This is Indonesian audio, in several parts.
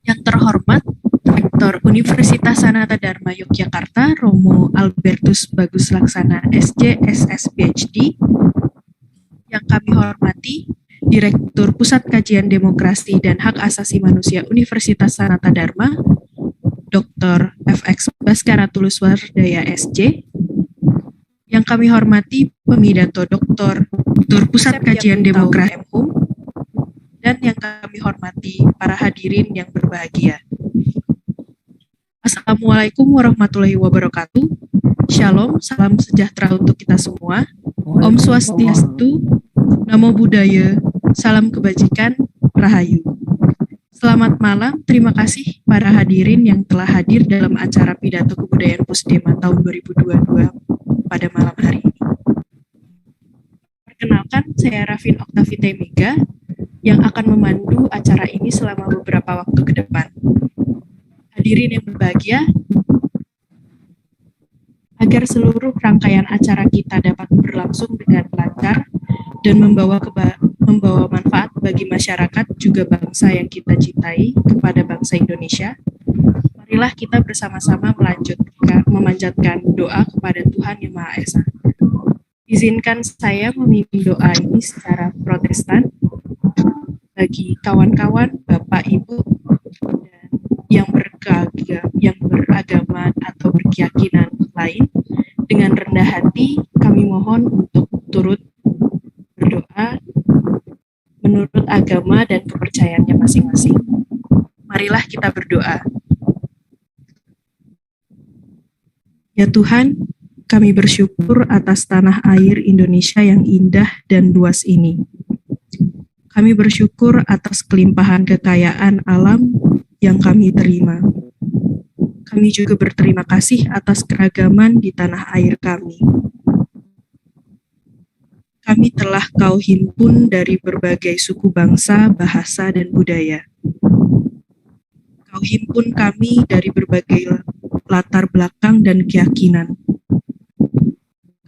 Yang terhormat Rektor Universitas Sanata Dharma Yogyakarta, Romo Albertus Bagus Laksana, SJ, SS, PhD. Yang kami hormati Direktur Pusat Kajian Demokrasi dan Hak Asasi Manusia Universitas Sanata Dharma, Dr. FX Baskara Tuluswardaya, SJ. Yang kami hormati Pemidato Dr. Pusat Kajian Demokrasi MUM, dan yang kami hormati para hadirin yang berbahagia. Assalamualaikum warahmatullahi wabarakatuh. Shalom, salam sejahtera untuk kita semua. Om Swastiastu, Namo Buddhaya, salam kebajikan, Rahayu. Selamat malam, terima kasih para hadirin yang telah hadir dalam acara Pidato Kebudayaan Pusdema tahun 2022 pada malam hari ini. Perkenalkan, saya Rafin Oktavita Mega yang akan memandu acara ini selama beberapa waktu ke depan. Hadirin yang berbahagia, agar seluruh rangkaian acara kita dapat berlangsung dengan lancar dan membawa manfaat bagi masyarakat juga bangsa yang kita cintai kepada bangsa Indonesia, marilah kita bersama-sama memanjatkan doa kepada Tuhan Yang Maha Esa. Izinkan saya memimpin doa ini secara Protestan bagi kawan-kawan, Bapak, Ibu, dan yang beragama atau berkeyakinan lain. Dengan rendah hati kami mohon untuk turut berdoa menurut agama dan kepercayaannya masing-masing. Marilah kita berdoa. Ya Tuhan, kami bersyukur atas tanah air Indonesia yang indah dan luas ini. Kami bersyukur atas kelimpahan kekayaan alam yang kami terima. Kami juga berterima kasih atas keragaman di tanah air kami. Kami telah Kau himpun dari berbagai suku bangsa, bahasa, dan budaya. Kau himpun kami dari berbagai latar belakang dan keyakinan.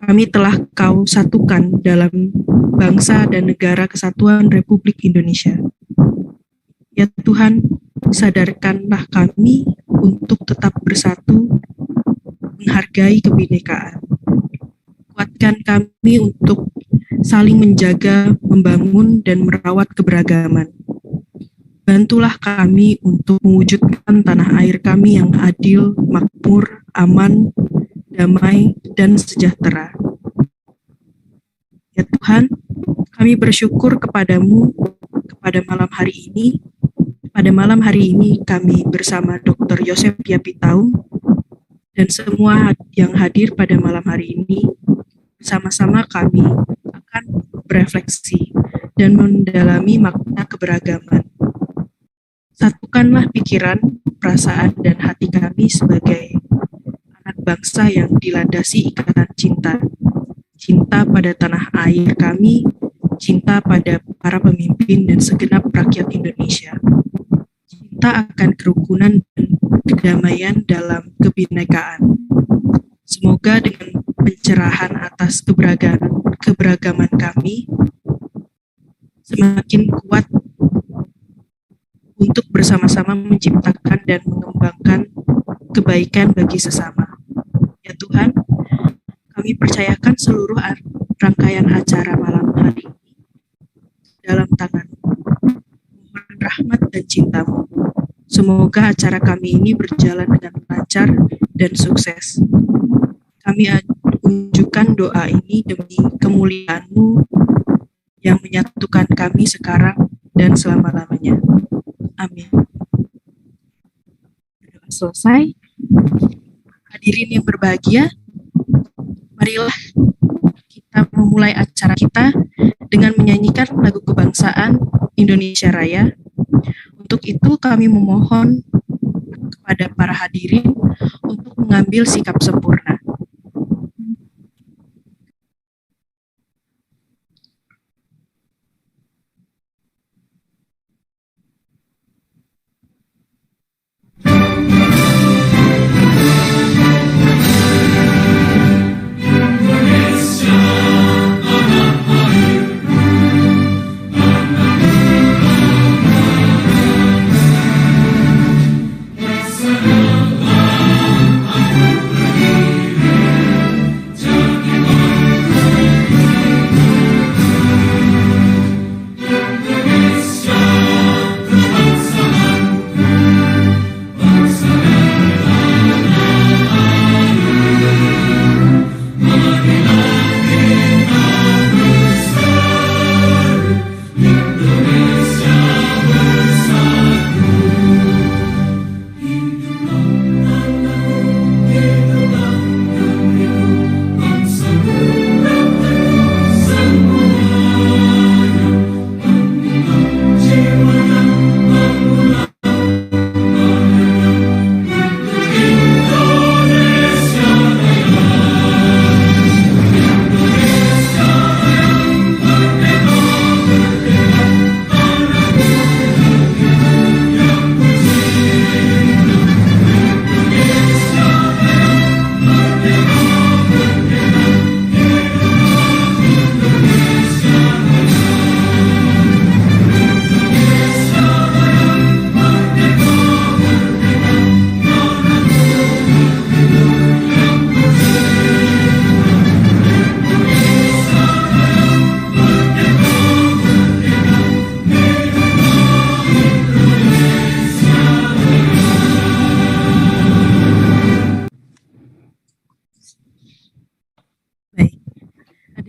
Kami telah Kau satukan dalam bangsa dan negara kesatuan Republik Indonesia. Ya Tuhan, sadarkanlah kami untuk tetap bersatu, menghargai kebinekaan. Kuatkan kami untuk saling menjaga, membangun, dan merawat keberagaman. Bantulah kami untuk mewujudkan tanah air kami yang adil, makmur, aman, damai, dan sejahtera. Ya Tuhan, kami bersyukur kepadamu pada malam hari ini. Pada malam hari ini kami bersama Dr. Yosef Yapitaum dan semua yang hadir pada malam hari ini, bersama-sama kami akan berefleksi dan mendalami makna keberagaman. Satukanlah pikiran, perasaan, dan hati kami sebagai anak bangsa yang dilandasi ikatan cinta. Cinta pada tanah air kami, cinta pada para pemimpin dan segenap rakyat Indonesia. Cinta akan kerukunan dan kedamaian dalam kebinekaan. Semoga dengan pencerahan atas keberagaman kami semakin kuat untuk bersama-sama menciptakan dan mengembangkan kebaikan bagi sesama. Ya Tuhan, kami percayakan seluruh rangkaian acara malam hari ini dalam tangan-Mu. Mohon rahmat dan cinta-Mu. Semoga acara kami ini berjalan dengan lancar dan sukses. Kami unjukkan doa ini demi kemuliaan-Mu yang menyatukan kami sekarang dan selama-lamanya. Amin. Doa selesai. Hadirin yang berbahagia, marilah kita memulai acara kita dengan menyanyikan lagu kebangsaan Indonesia Raya. Untuk itu kami memohon kepada para hadirin untuk mengambil sikap sempurna.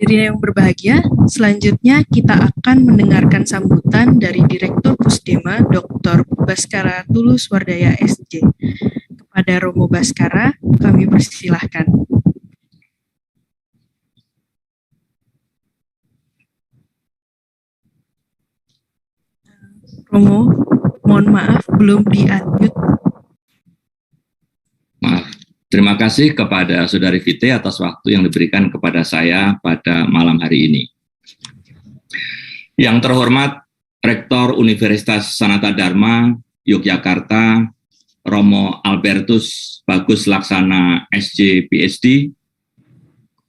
Hadirin yang berbahagia, selanjutnya kita akan mendengarkan sambutan dari Direktur Pusdema Dr. Baskara Tulus Wardaya SJ. Kepada Romo Baskara, kami persilahkan. Romo, mohon maaf, belum di-unmute. Maaf. Terima kasih kepada Saudari Vite atas waktu yang diberikan kepada saya pada malam hari ini. Yang terhormat Rektor Universitas Sanata Dharma Yogyakarta, Romo Albertus Bagus Laksana SJ PhD.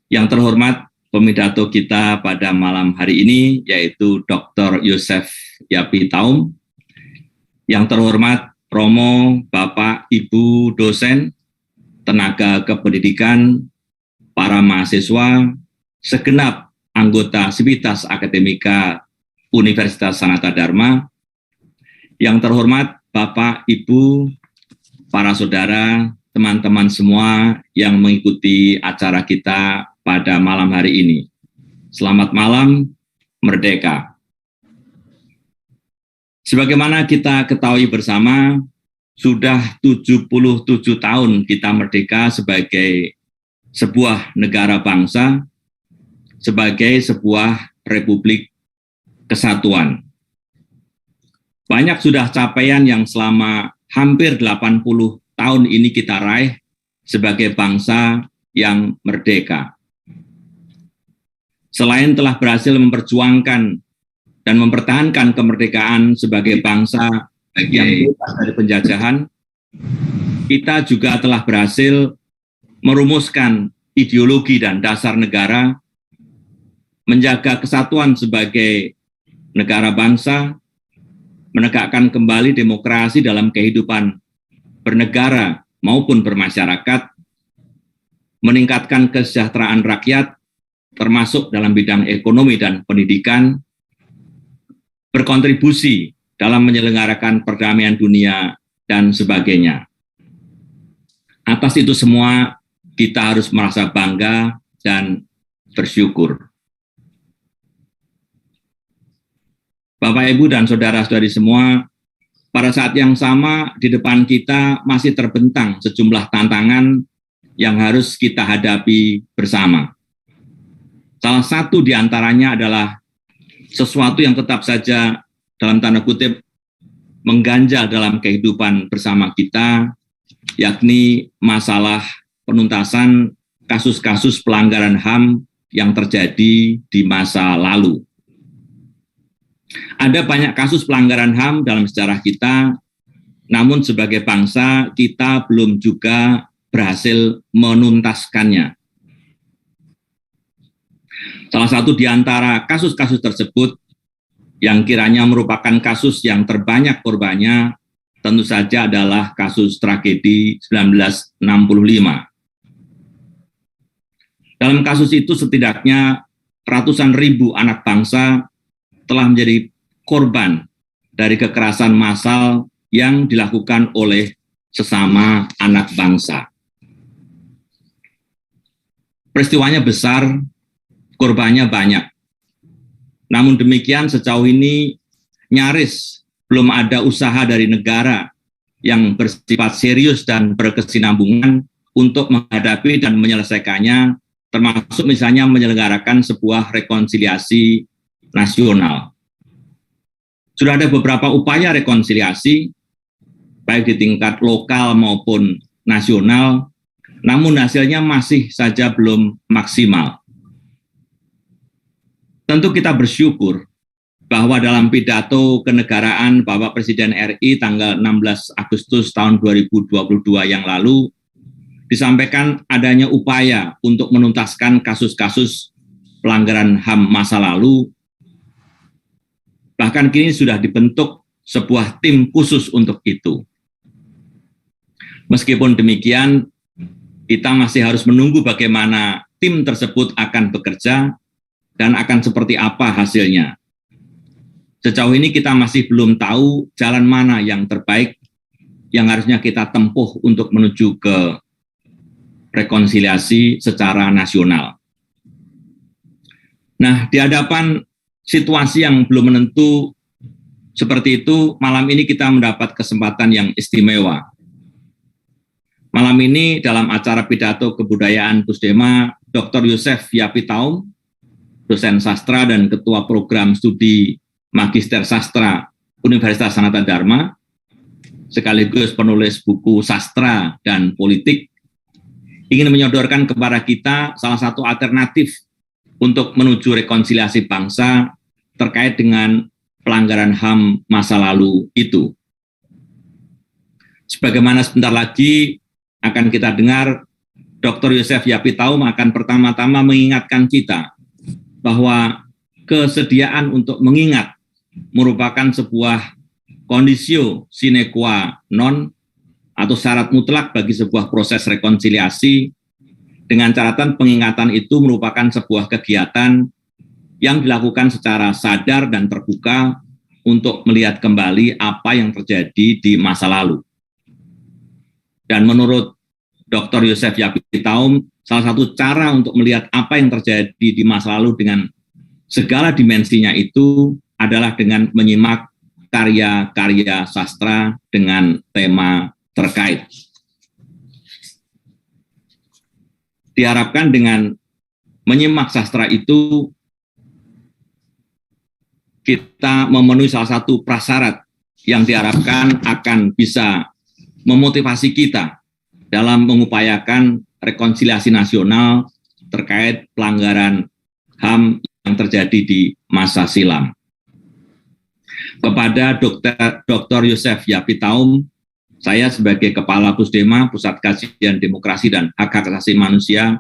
Yang terhormat pemidato kita pada malam hari ini yaitu Dr. Yosef Yapi Taum. Yang terhormat Romo, Bapak, Ibu, dosen, tenaga kependidikan, para mahasiswa, segenap anggota Sivitas Akademika Universitas Sanata Dharma, yang terhormat Bapak, Ibu, para saudara, teman-teman semua yang mengikuti acara kita pada malam hari ini. Selamat malam, Merdeka. Sebagaimana kita ketahui bersama, sudah 77 tahun kita merdeka sebagai sebuah negara bangsa, sebagai sebuah republik kesatuan. Banyak sudah capaian yang selama hampir 80 tahun ini kita raih sebagai bangsa yang merdeka. Selain telah berhasil memperjuangkan dan mempertahankan kemerdekaan sebagai bangsa yang bebas dari penjajahan, kita juga telah berhasil merumuskan ideologi dan dasar negara, menjaga kesatuan sebagai negara bangsa, menegakkan kembali demokrasi dalam kehidupan bernegara maupun bermasyarakat, meningkatkan kesejahteraan rakyat, termasuk dalam bidang ekonomi dan pendidikan, berkontribusi dalam menyelenggarakan perdamaian dunia, dan sebagainya. Atas itu semua, kita harus merasa bangga dan bersyukur. Bapak, Ibu, dan saudara-saudari semua, pada saat yang sama di depan kita masih terbentang sejumlah tantangan yang harus kita hadapi bersama. Salah satu di antaranya adalah sesuatu yang tetap saja dalam tanda kutip mengganjal dalam kehidupan bersama kita, yakni masalah penuntasan kasus-kasus pelanggaran HAM yang terjadi di masa lalu. Ada banyak kasus pelanggaran HAM dalam sejarah kita, namun sebagai bangsa kita belum juga berhasil menuntaskannya. Salah satu di antara kasus-kasus tersebut yang kiranya merupakan kasus yang terbanyak korbannya tentu saja adalah kasus tragedi 1965. Dalam kasus itu setidaknya ratusan ribu anak bangsa telah menjadi korban dari kekerasan massal yang dilakukan oleh sesama anak bangsa. Peristiwanya besar, korbannya banyak. Namun demikian sejauh ini nyaris belum ada usaha dari negara yang bersifat serius dan berkesinambungan untuk menghadapi dan menyelesaikannya, termasuk misalnya menyelenggarakan sebuah rekonsiliasi nasional. Sudah ada beberapa upaya rekonsiliasi, baik di tingkat lokal maupun nasional, namun hasilnya masih saja belum maksimal. Tentu kita bersyukur bahwa dalam pidato kenegaraan Bapak Presiden RI tanggal 16 Agustus tahun 2022 yang lalu disampaikan adanya upaya untuk menuntaskan kasus-kasus pelanggaran HAM masa lalu. Bahkan kini sudah dibentuk sebuah tim khusus untuk itu. Meskipun demikian, kita masih harus menunggu bagaimana tim tersebut akan bekerja dan akan seperti apa hasilnya. Sejauh ini kita masih belum tahu jalan mana yang terbaik yang harusnya kita tempuh untuk menuju ke rekonsiliasi secara nasional. Nah, di hadapan situasi yang belum menentu seperti itu, malam ini kita mendapat kesempatan yang istimewa. Malam ini dalam acara pidato kebudayaan Pusdema, Dr. Yosef Yapitaum, dosen sastra dan ketua program studi Magister Sastra Universitas Sanata Dharma, sekaligus penulis buku sastra dan politik, ingin menyodorkan kepada kita salah satu alternatif untuk menuju rekonsiliasi bangsa terkait dengan pelanggaran HAM masa lalu itu. Sebagaimana sebentar lagi akan kita dengar, Dr. Yosef Yapitaum akan pertama-tama mengingatkan kita bahwa kesediaan untuk mengingat merupakan sebuah kondisio sine qua non atau syarat mutlak bagi sebuah proses rekonsiliasi, dengan catatan pengingatan itu merupakan sebuah kegiatan yang dilakukan secara sadar dan terbuka untuk melihat kembali apa yang terjadi di masa lalu. Dan menurut Dr. Yosef Yapitaum, salah satu cara untuk melihat apa yang terjadi di masa lalu dengan segala dimensinya itu adalah dengan menyimak karya-karya sastra dengan tema terkait. Diharapkan dengan menyimak sastra itu, kita memenuhi salah satu prasyarat yang diharapkan akan bisa memotivasi kita dalam mengupayakan rekonsiliasi nasional terkait pelanggaran HAM yang terjadi di masa silam. Kepada Dr. Yosef Yapitaum, saya sebagai Kepala Pusdema Pusat Kajian Demokrasi dan Hak Asasi Manusia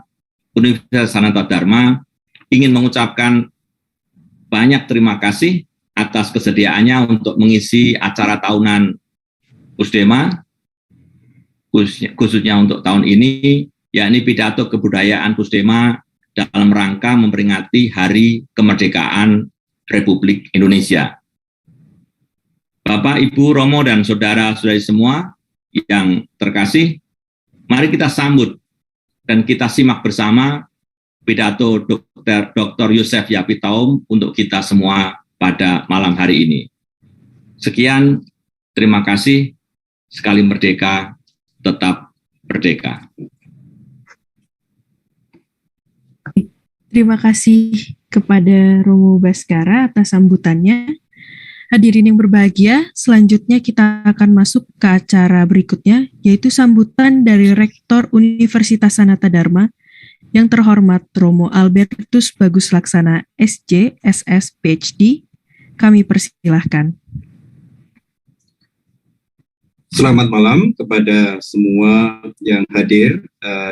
Universitas Sanata Dharma ingin mengucapkan banyak terima kasih atas kesediaannya untuk mengisi acara tahunan Pusdema, khususnya untuk tahun ini, yakni pidato kebudayaan Pusdema dalam rangka memperingati Hari Kemerdekaan Republik Indonesia. Bapak, Ibu, Romo, dan saudara-saudari semua yang terkasih, mari kita sambut dan kita simak bersama pidato Dr. Yosef Yapitaum untuk kita semua pada malam hari ini. Sekian, terima kasih. Sekali merdeka, tetap merdeka. Terima kasih kepada Romo Baskara atas sambutannya. Hadirin yang berbahagia, selanjutnya kita akan masuk ke acara berikutnya, yaitu sambutan dari Rektor Universitas Sanata Dharma, yang terhormat Romo Albertus Bagus Laksana, SJ, SS, PhD. Kami persilahkan. Selamat malam kepada semua yang hadir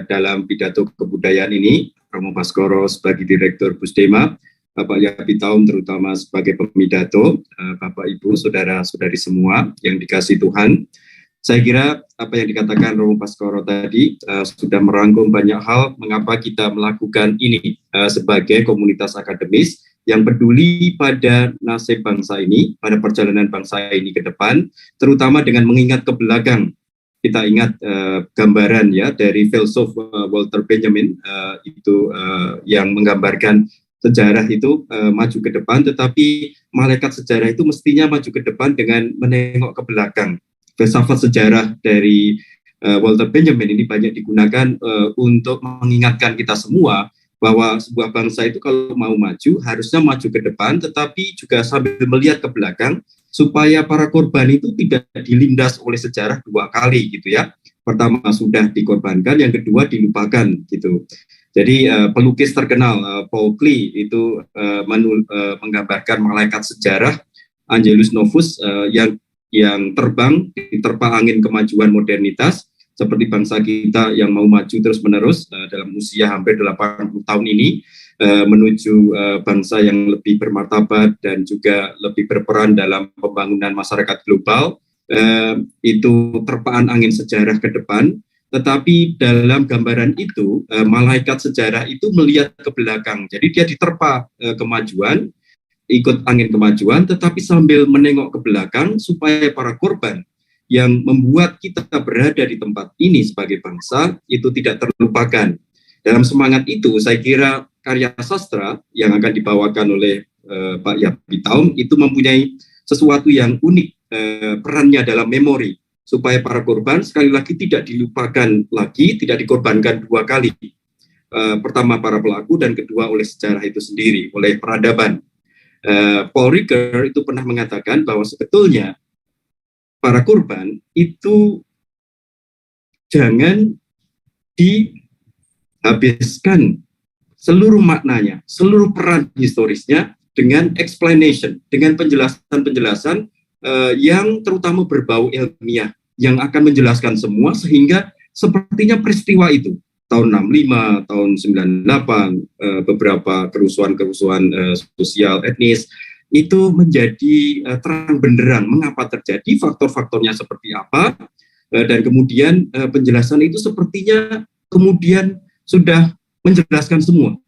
dalam pidato kebudayaan ini. Romo Baskoro sebagai Direktur Pusdema, Bapak Yapitaum terutama sebagai pemidato, Bapak Ibu, saudara-saudari semua yang dikasihi Tuhan. Saya kira apa yang dikatakan Romo Baskoro tadi sudah merangkum banyak hal mengapa kita melakukan ini sebagai komunitas akademis yang peduli pada nasib bangsa ini, pada perjalanan bangsa ini ke depan, terutama dengan mengingat ke belakang. Kita ingat gambaran ya dari filsuf Walter Benjamin yang menggambarkan sejarah itu maju ke depan, tetapi malaikat sejarah itu mestinya maju ke depan dengan menengok ke belakang. Filsafat sejarah dari Walter Benjamin ini banyak digunakan untuk mengingatkan kita semua bahwa sebuah bangsa itu kalau mau maju harusnya maju ke depan, tetapi juga sambil melihat ke belakang supaya para korban itu tidak dilindas oleh sejarah dua kali gitu ya. Pertama sudah dikorbankan, yang kedua dilupakan gitu. Jadi pelukis terkenal Paul Klee itu menggambarkan malaikat sejarah Angelus Novus yang terbang diterpa angin kemajuan modernitas seperti bangsa kita yang mau maju terus-menerus dalam usia hampir 80 tahun ini menuju bangsa yang lebih bermartabat dan juga lebih berperan dalam pembangunan masyarakat global. Itu terpaan angin sejarah ke depan, tetapi dalam gambaran itu malaikat sejarah itu melihat ke belakang. Jadi dia diterpa kemajuan, ikut angin kemajuan, tetapi sambil menengok ke belakang supaya para korban yang membuat kita berada di tempat ini sebagai bangsa itu tidak terlupakan. Dalam semangat itu, saya kira karya sastra yang akan dibawakan oleh Pak Yapi Taum itu mempunyai sesuatu yang unik, perannya dalam memori, supaya para korban sekali lagi tidak dilupakan lagi, tidak dikorbankan dua kali. Pertama para pelaku dan kedua oleh sejarah itu sendiri, oleh peradaban. Paul Ricoeur itu pernah mengatakan bahwa sebetulnya para korban itu jangan dihabiskan seluruh maknanya, seluruh peran historisnya dengan explanation, dengan penjelasan-penjelasan yang terutama berbau ilmiah, yang akan menjelaskan semua sehingga sepertinya peristiwa itu tahun 65, tahun 98, beberapa kerusuhan-kerusuhan sosial etnis itu menjadi terang benderang mengapa terjadi, faktor-faktornya seperti apa, dan kemudian penjelasan itu sepertinya kemudian sudah menjelaskan semua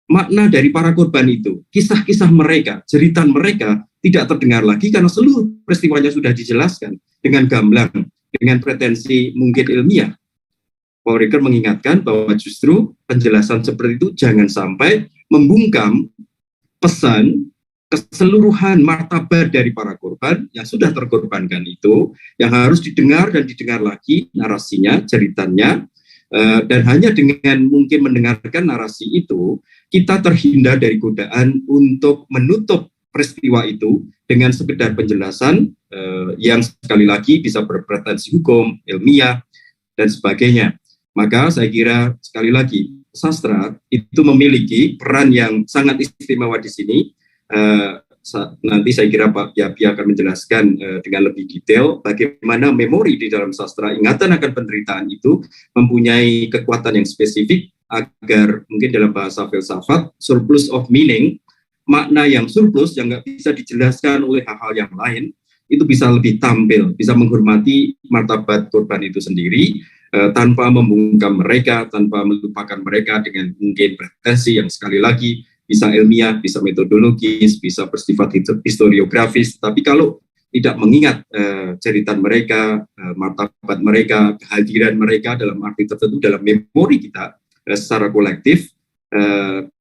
makna dari para korban itu, kisah-kisah mereka, jeritan mereka tidak terdengar lagi karena seluruh peristiwanya sudah dijelaskan dengan gamblang, dengan pretensi mungkin ilmiah. Paul Ricoeur mengingatkan bahwa justru penjelasan seperti itu jangan sampai membungkam pesan keseluruhan martabat dari para korban yang sudah terkorbankan itu, yang harus didengar dan didengar lagi narasinya, ceritanya, dan hanya dengan mungkin mendengarkan narasi itu, kita terhindar dari godaan untuk menutup peristiwa itu dengan sekedar penjelasan yang sekali lagi bisa berpretensi hukum, ilmiah, dan sebagainya. Maka saya kira sekali lagi sastra itu memiliki peran yang sangat istimewa di sini. Nanti saya kira Pak Yapi akan menjelaskan dengan lebih detail bagaimana memori di dalam sastra, ingatan akan penderitaan itu mempunyai kekuatan yang spesifik agar mungkin dalam bahasa filsafat surplus of meaning, makna yang surplus yang nggak bisa dijelaskan oleh hal-hal yang lain itu bisa lebih tampil, bisa menghormati martabat korban itu sendiri, tanpa membungkam mereka, tanpa melupakan mereka dengan mungkin pretensi yang sekali lagi bisa ilmiah, bisa metodologis, bisa bersifat historiografis. Tapi kalau tidak mengingat cerita mereka, martabat mereka, kehadiran mereka dalam arti tertentu dalam memori kita secara kolektif,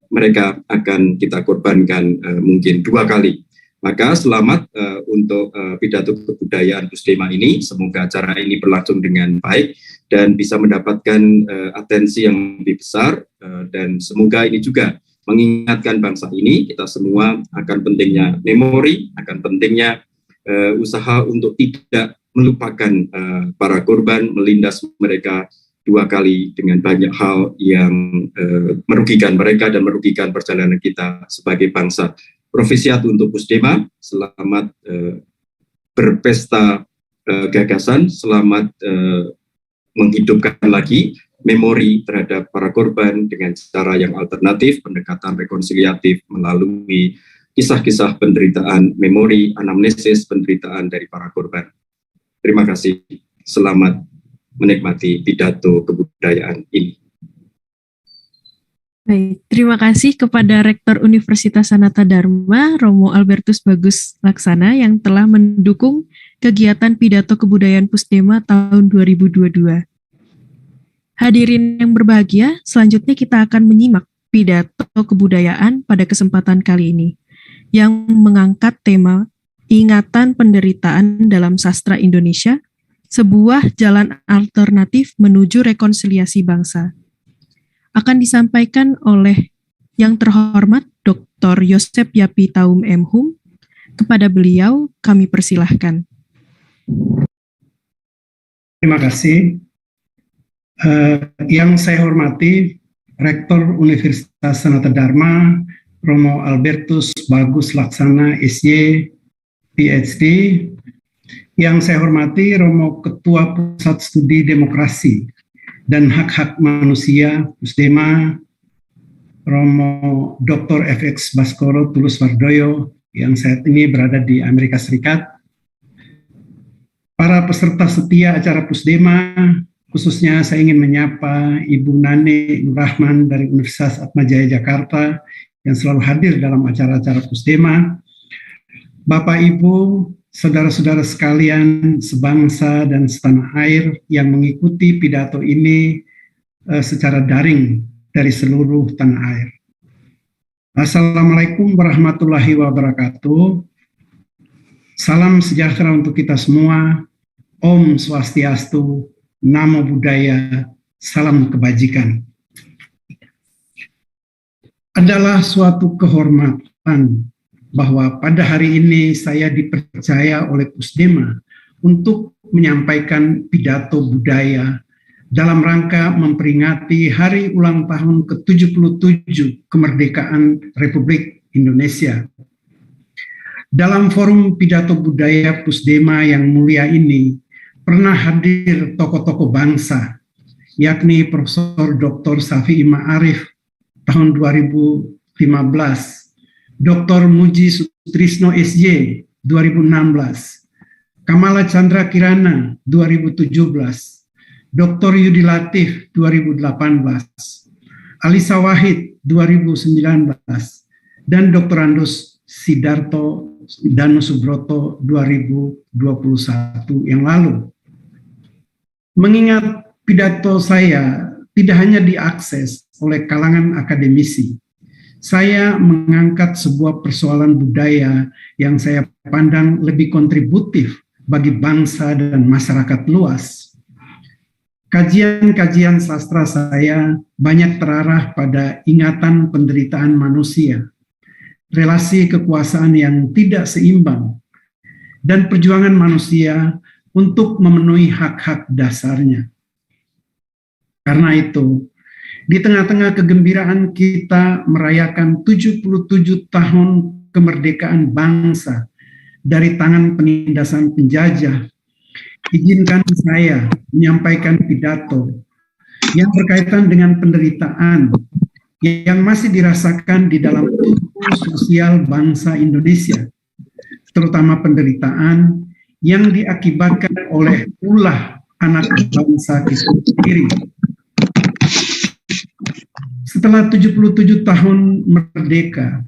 mereka akan kita korbankan mungkin dua kali. Maka selamat untuk pidato kebudayaan Pusdema ini. Semoga acara ini berlangsung dengan baik dan bisa mendapatkan atensi yang lebih besar, dan semoga ini juga mengingatkan bangsa ini, kita semua akan pentingnya memori, akan pentingnya usaha untuk tidak melupakan para korban, melindas mereka dua kali dengan banyak hal yang merugikan mereka dan merugikan perjalanan kita sebagai bangsa. Profesiat untuk Pusdema, selamat berpesta gagasan, selamat menghidupkan lagi memori terhadap para korban dengan cara yang alternatif, pendekatan rekonsiliatif melalui kisah-kisah penderitaan, memori, anamnesis penderitaan dari para korban. Terima kasih, selamat menikmati pidato kebudayaan ini. Baik, terima kasih kepada Rektor Universitas Sanata Dharma, Romo Albertus Bagus Laksana yang telah mendukung kegiatan pidato kebudayaan Pusdema tahun 2022. Hadirin yang berbahagia, selanjutnya kita akan menyimak pidato kebudayaan pada kesempatan kali ini, yang mengangkat tema Ingatan Penderitaan dalam Sastra Indonesia, sebuah jalan alternatif menuju rekonsiliasi bangsa. Akan disampaikan oleh yang terhormat Dr. Yosep Yapi Taum M.Hum. Kepada beliau kami persilahkan. Terima kasih. Yang saya hormati Rektor Universitas Sanata Dharma, Romo Albertus Bagus Laksana, SY, PhD. Yang saya hormati Romo Ketua Pusat Studi Demokrasi dan Hak-Hak Manusia Pusdema, Romo Dr. FX Baskoro Tulus Wardoyo yang saat ini berada di Amerika Serikat. Para peserta setia acara Pusdema, khususnya saya ingin menyapa Ibu Nane Nur Rahman dari Universitas Atmajaya Jakarta yang selalu hadir dalam acara-acara Pusdema. Bapak Ibu, saudara-saudara sekalian sebangsa dan setanah air yang mengikuti pidato ini secara daring dari seluruh tanah air. Assalamualaikum warahmatullahi wabarakatuh. Salam sejahtera untuk kita semua. Om Swastiastu, Namo Buddhaya, salam kebajikan. Adalah suatu kehormatan bahwa pada hari ini saya dipercaya oleh Pusdema untuk menyampaikan pidato budaya dalam rangka memperingati hari ulang tahun ke-77 kemerdekaan Republik Indonesia. Dalam forum pidato budaya Pusdema yang mulia ini, pernah hadir tokoh-tokoh bangsa, yakni Profesor Dr. Syafi'i Ma'arif tahun 2015, Dr. Muji Sutrisno SJ 2016, Kamala Chandra Kirana 2017, Dr. Yudi Latif 2018, Alisa Wahid 2019, dan Dr. Andus Sidarto Danu Subroto 2021 yang lalu. Mengingat pidato saya tidak hanya diakses oleh kalangan akademisi, saya mengangkat sebuah persoalan budaya yang saya pandang lebih kontributif bagi bangsa dan masyarakat luas. Kajian-kajian sastra saya banyak terarah pada ingatan penderitaan manusia, relasi kekuasaan yang tidak seimbang, dan perjuangan manusia untuk memenuhi hak-hak dasarnya. Karena itu, di tengah-tengah kegembiraan kita merayakan 77 tahun kemerdekaan bangsa dari tangan penindasan penjajah, izinkan saya menyampaikan pidato yang berkaitan dengan penderitaan yang masih dirasakan di dalam tubuh sosial bangsa Indonesia, terutama penderitaan yang diakibatkan oleh ulah anak bangsa kita sendiri. Setelah 77 tahun merdeka,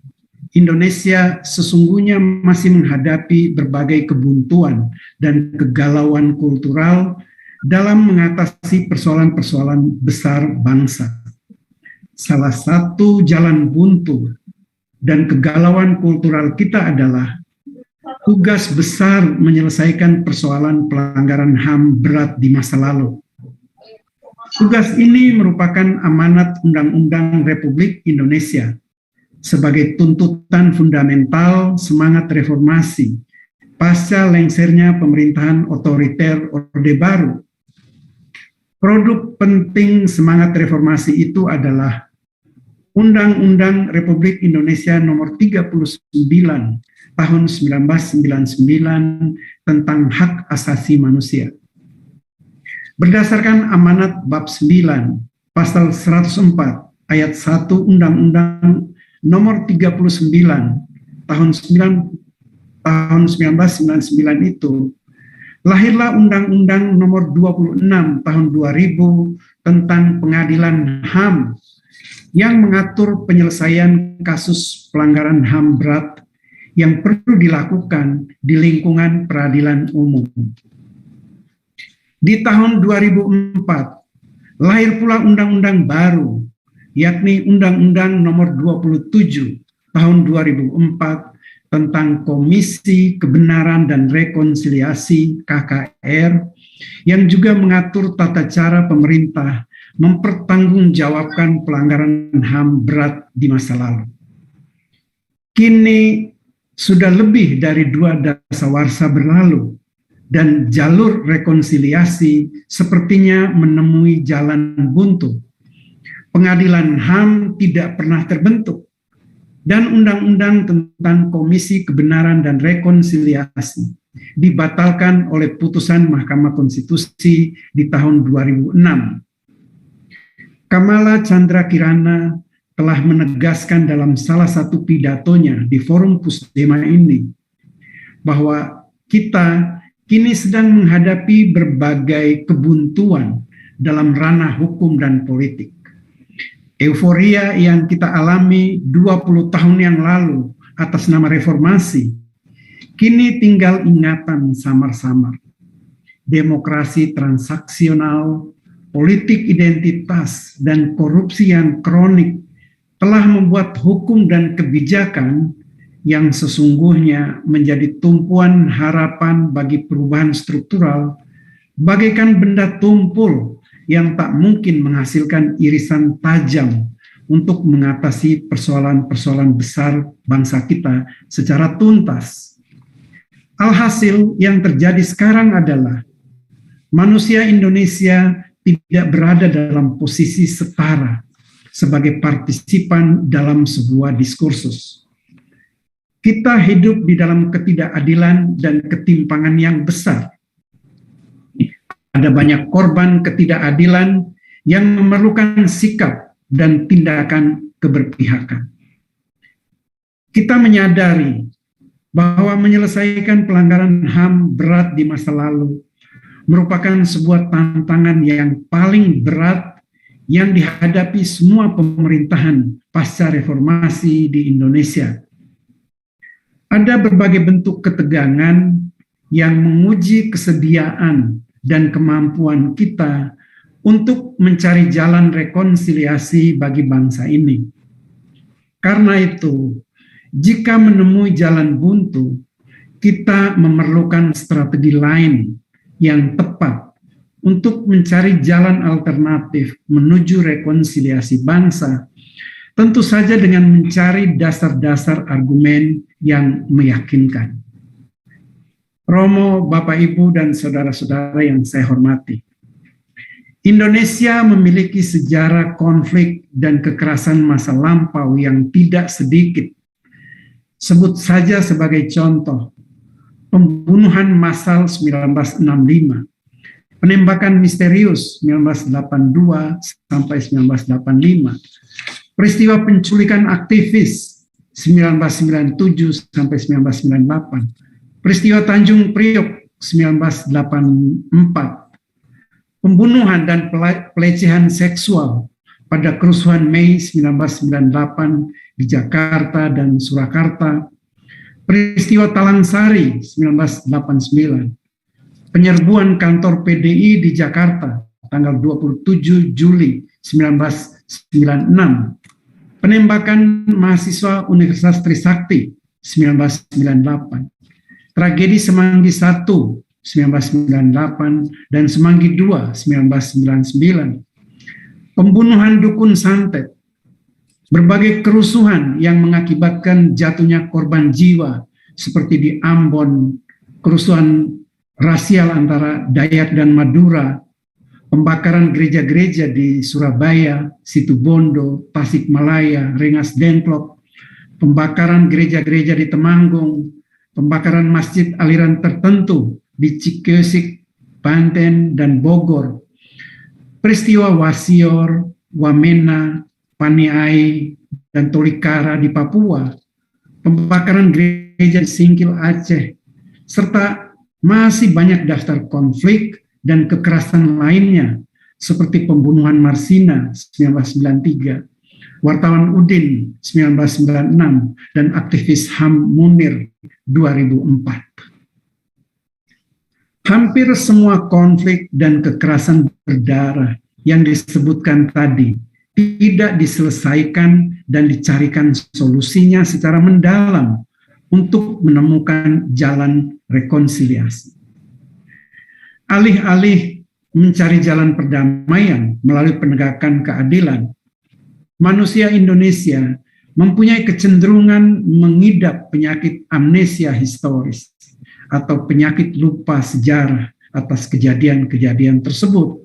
Indonesia sesungguhnya masih menghadapi berbagai kebuntuan dan kegalauan kultural dalam mengatasi persoalan-persoalan besar bangsa. Salah satu jalan buntu dan kegalauan kultural kita adalah tugas besar menyelesaikan persoalan pelanggaran HAM berat di masa lalu. Tugas ini merupakan amanat Undang-Undang Republik Indonesia sebagai tuntutan fundamental semangat reformasi pasca lengsernya pemerintahan otoriter Orde Baru. Produk penting semangat reformasi itu adalah Undang-Undang Republik Indonesia Nomor 39 Tahun 1999 tentang Hak Asasi Manusia. Berdasarkan amanat Bab 9, Pasal 104, Ayat 1 Undang-Undang Nomor 39 tahun 1999 itu, lahirlah Undang-Undang Nomor 26 tahun 2000 tentang Pengadilan HAM yang mengatur penyelesaian kasus pelanggaran HAM berat yang perlu dilakukan di lingkungan peradilan umum. Di tahun 2004, lahir pula undang-undang baru, yakni Undang-Undang Nomor 27 Tahun 2004 tentang Komisi Kebenaran dan Rekonsiliasi KKR, yang juga mengatur tata cara pemerintah mempertanggungjawabkan pelanggaran HAM berat di masa lalu. Kini sudah lebih dari 2 dasawarsa berlalu, dan jalur rekonsiliasi sepertinya menemui jalan buntu. Pengadilan HAM tidak pernah terbentuk, dan undang-undang tentang Komisi Kebenaran dan Rekonsiliasi dibatalkan oleh putusan Mahkamah Konstitusi di tahun 2006. Kamala Chandra Kirana telah menegaskan dalam salah satu pidatonya di forum Pusdema ini bahwa kita kini sedang menghadapi berbagai kebuntuan dalam ranah hukum dan politik. Euforia yang kita alami 20 tahun yang lalu atas nama reformasi, kini tinggal ingatan samar-samar. Demokrasi transaksional politik identitas, dan korupsi yang kronik telah membuat hukum dan kebijakan yang sesungguhnya menjadi tumpuan harapan bagi perubahan struktural bagaikan benda tumpul yang tak mungkin menghasilkan irisan tajam untuk mengatasi persoalan-persoalan besar bangsa kita secara tuntas. Alhasil yang terjadi sekarang adalah manusia Indonesia tidak berada dalam posisi setara sebagai partisipan dalam sebuah diskursus. Kita hidup di dalam ketidakadilan dan ketimpangan yang besar. Ada banyak korban ketidakadilan yang memerlukan sikap dan tindakan keberpihakan. Kita menyadari bahwa menyelesaikan pelanggaran HAM berat di masa lalu merupakan sebuah tantangan yang paling berat yang dihadapi semua pemerintahan pasca reformasi di Indonesia. Ada berbagai bentuk ketegangan yang menguji kesediaan dan kemampuan kita untuk mencari jalan rekonsiliasi bagi bangsa ini. Karena itu, jika menemui jalan buntu, kita memerlukan strategi lain yang tepat untuk mencari jalan alternatif menuju rekonsiliasi bangsa, tentu saja dengan mencari dasar-dasar argumen yang meyakinkan. Romo, Bapak, Ibu, dan saudara-saudara yang saya hormati, Indonesia memiliki sejarah konflik dan kekerasan masa lampau yang tidak sedikit. Sebut saja sebagai contoh, pembunuhan massal 1965, penembakan misterius 1982 sampai 1985, peristiwa penculikan aktivis 1997 sampai 1998, peristiwa Tanjung Priok 1984, pembunuhan dan pelecehan seksual pada kerusuhan Mei 1998 di Jakarta dan Surakarta, peristiwa Talang Sari 1989, penyerbuan kantor PDI di Jakarta tanggal 27 Juli 1996, penembakan mahasiswa Universitas Trisakti 1998, tragedi Semanggi I 1998 dan Semanggi II 1999, pembunuhan dukun santet, berbagai kerusuhan yang mengakibatkan jatuhnya korban jiwa seperti di Ambon, kerusuhan rasial antara Dayak dan Madura, pembakaran gereja-gereja di Surabaya, Situbondo, Tasikmalaya, Rengas Dengklok, pembakaran gereja-gereja di Temanggung, pembakaran masjid aliran tertentu di Cikesik, Banten, dan Bogor, peristiwa Wasior, Wamena, Paniai, dan Tolikara di Papua, pembakaran gereja di Singkil Aceh, serta masih banyak daftar konflik dan kekerasan lainnya seperti pembunuhan Marsina 1993, wartawan Udin 1996, dan aktivis HAM Munir 2004. Hampir semua konflik dan kekerasan berdarah yang disebutkan tadi tidak diselesaikan dan dicarikan solusinya secara mendalam untuk menemukan jalan rekonsiliasi. Alih-alih mencari jalan perdamaian melalui penegakan keadilan, manusia Indonesia mempunyai kecenderungan mengidap penyakit amnesia historis atau penyakit lupa sejarah atas kejadian-kejadian tersebut.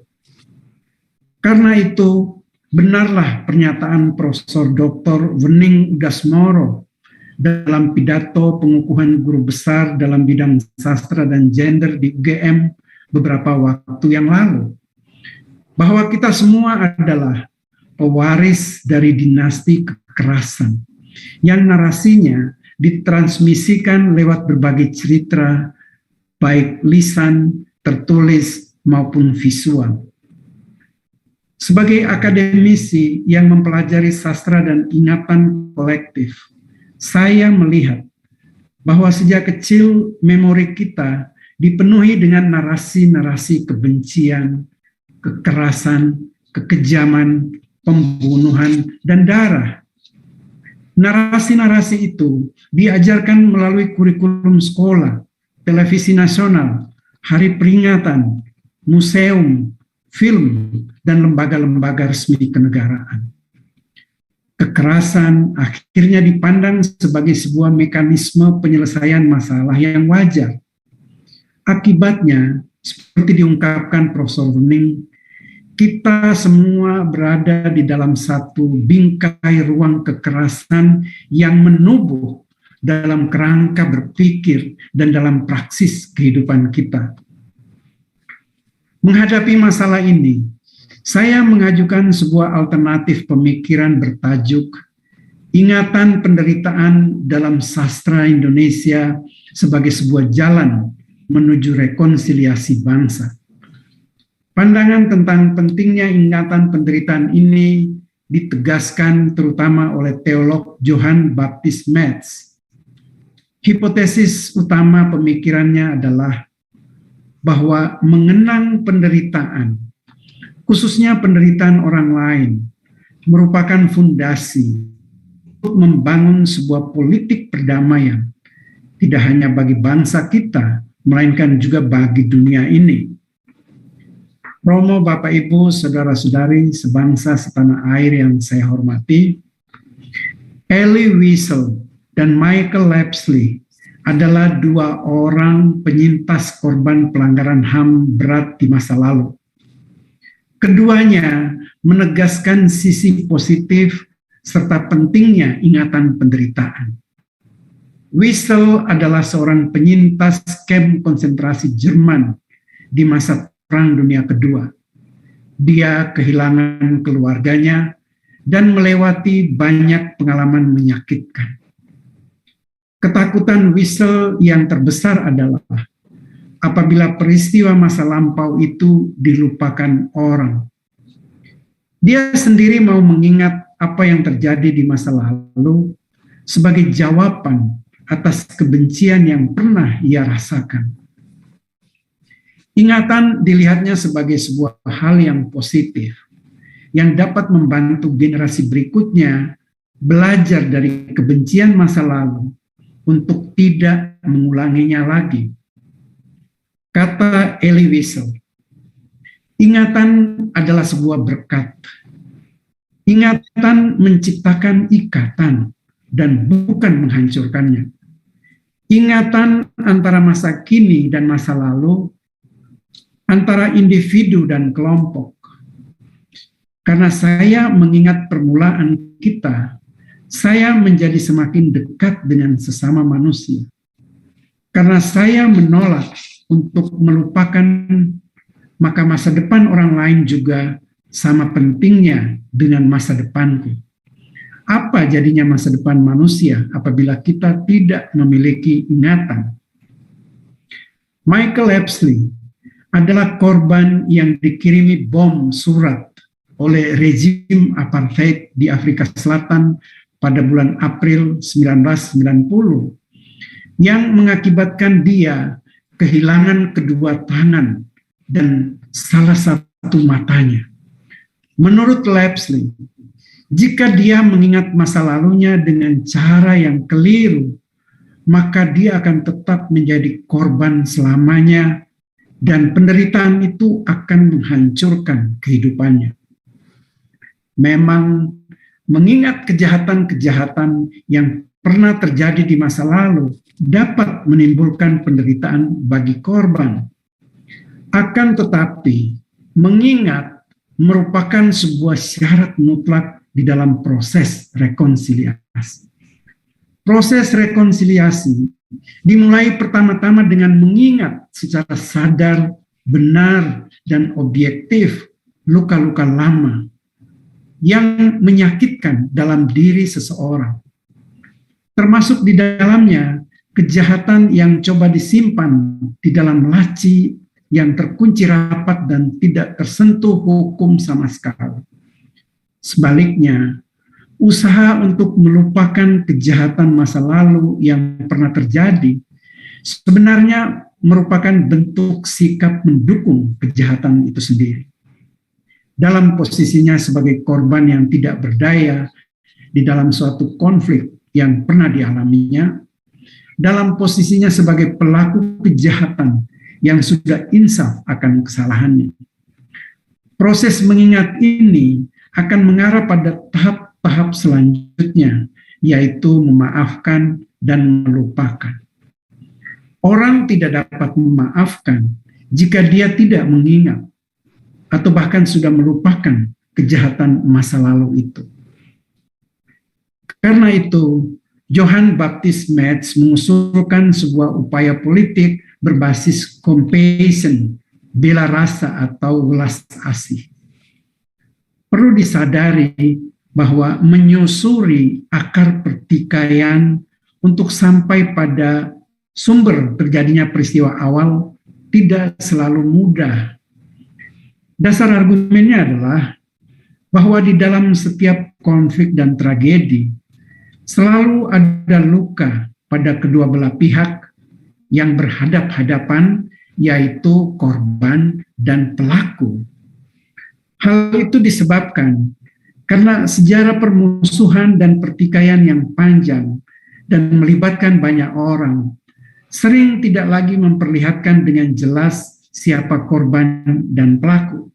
Karena itu, benarlah pernyataan Profesor Dr. Wening Udasmoro dalam pidato pengukuhan guru besar dalam bidang sastra dan gender di UGM beberapa waktu yang lalu, bahwa kita semua adalah pewaris dari dinasti kekerasan yang narasinya ditransmisikan lewat berbagai cerita, baik lisan, tertulis, maupun visual. Sebagai akademisi yang mempelajari sastra dan ingatan kolektif, saya melihat bahwa sejak kecil memori kita dipenuhi dengan narasi-narasi kebencian, kekerasan, kekejaman, pembunuhan, dan darah. Narasi-narasi itu diajarkan melalui kurikulum sekolah, televisi nasional, hari peringatan, museum, film, dan lembaga-lembaga resmi kenegaraan. Kekerasan akhirnya dipandang sebagai sebuah mekanisme penyelesaian masalah yang wajar. Akibatnya, seperti diungkapkan Profesor Wening, kita semua berada di dalam satu bingkai ruang kekerasan yang menubuh dalam kerangka berpikir dan dalam praksis kehidupan kita. Menghadapi masalah ini, saya mengajukan sebuah alternatif pemikiran bertajuk Ingatan Penderitaan dalam Sastra Indonesia sebagai sebuah jalan menuju rekonsiliasi bangsa. Pandangan tentang pentingnya ingatan penderitaan ini ditegaskan terutama oleh teolog Johann Baptist Metz. Hipotesis utama pemikirannya adalah bahwa mengenang penderitaan, khususnya penderitaan orang lain, merupakan fondasi untuk membangun sebuah politik perdamaian, tidak hanya bagi bangsa kita, melainkan juga bagi dunia ini. Romo, Bapak, Ibu, Saudara-saudari, sebangsa setanah air yang saya hormati, Elie Wiesel dan Michael Lapsley adalah dua orang penyintas korban pelanggaran HAM berat di masa lalu. Keduanya menegaskan sisi positif serta pentingnya ingatan penderitaan. Wiesel adalah seorang penyintas kamp konsentrasi Jerman di masa Perang Dunia Kedua. Dia kehilangan keluarganya dan melewati banyak pengalaman menyakitkan. Ketakutan Wiesel yang terbesar adalah apabila peristiwa masa lampau itu dilupakan orang. Dia sendiri mau mengingat apa yang terjadi di masa lalu sebagai jawaban atas kebencian yang pernah ia rasakan. Ingatan dilihatnya sebagai sebuah hal yang positif, yang dapat membantu generasi berikutnya belajar dari kebencian masa lalu untuk tidak mengulanginya lagi. Kata Elie Wiesel, ingatan adalah sebuah berkat. Ingatan menciptakan ikatan dan bukan menghancurkannya. Ingatan antara masa kini dan masa lalu, antara individu dan kelompok. Karena saya mengingat permulaan kita, saya menjadi semakin dekat dengan sesama manusia. Karena saya menolak untuk melupakan, maka masa depan orang lain juga sama pentingnya dengan masa depanku. Apa jadinya masa depan manusia apabila kita tidak memiliki ingatan? Michael Lapsley adalah korban yang dikirimi bom surat oleh rezim apartheid di Afrika Selatan pada bulan April 1990 yang mengakibatkan dia kehilangan kedua tangan dan salah satu matanya. Menurut Lapsley, jika dia mengingat masa lalunya dengan cara yang keliru, maka dia akan tetap menjadi korban selamanya dan penderitaan itu akan menghancurkan kehidupannya. Memang mengingat kejahatan-kejahatan yang pernah terjadi di masa lalu dapat menimbulkan penderitaan bagi korban. Akan tetapi, mengingat merupakan sebuah syarat mutlak di dalam proses rekonsiliasi. Proses rekonsiliasi dimulai pertama-tama dengan mengingat secara sadar, benar, dan objektif luka-luka lama yang menyakitkan dalam diri seseorang. Termasuk di dalamnya kejahatan yang coba disimpan di dalam laci yang terkunci rapat dan tidak tersentuh hukum sama sekali. Sebaliknya, usaha untuk melupakan kejahatan masa lalu yang pernah terjadi sebenarnya merupakan bentuk sikap mendukung kejahatan itu sendiri. dalam posisinya sebagai korban yang tidak berdaya di dalam suatu konflik yang pernah dialaminya, dalam posisinya sebagai pelaku kejahatan yang sudah insaf akan kesalahannya. Proses mengingat ini akan mengarah pada tahap-tahap selanjutnya, yaitu memaafkan dan melupakan. Orang tidak dapat memaafkan jika dia tidak mengingat atau bahkan sudah melupakan kejahatan masa lalu itu. Karena itu, Johann Baptist Metz mengusulkan sebuah upaya politik berbasis compassion, bela rasa atau welas asih. Perlu disadari bahwa menyusuri akar pertikaian untuk sampai pada sumber terjadinya peristiwa awal tidak selalu mudah. Dasar argumennya adalah bahwa di dalam setiap konflik dan tragedi selalu ada luka pada kedua belah pihak yang berhadap-hadapan, yaitu korban dan pelaku. Hal itu disebabkan karena sejarah permusuhan dan pertikaian yang panjang dan melibatkan banyak orang sering tidak lagi memperlihatkan dengan jelas siapa korban dan pelaku.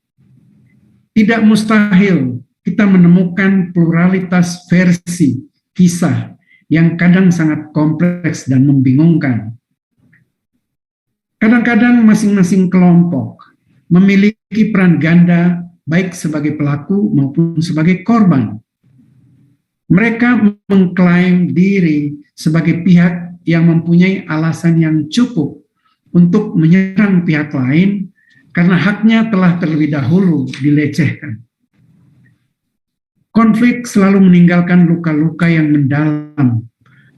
Tidak mustahil kita menemukan pluralitas versi kisah yang kadang sangat kompleks dan membingungkan. Kadang-kadang masing-masing kelompok memiliki peran ganda baik sebagai pelaku maupun sebagai korban. Mereka mengklaim diri sebagai pihak yang mempunyai alasan yang cukup untuk menyerang pihak lain karena haknya telah terlebih dahulu dilecehkan. Konflik selalu meninggalkan luka-luka yang mendalam,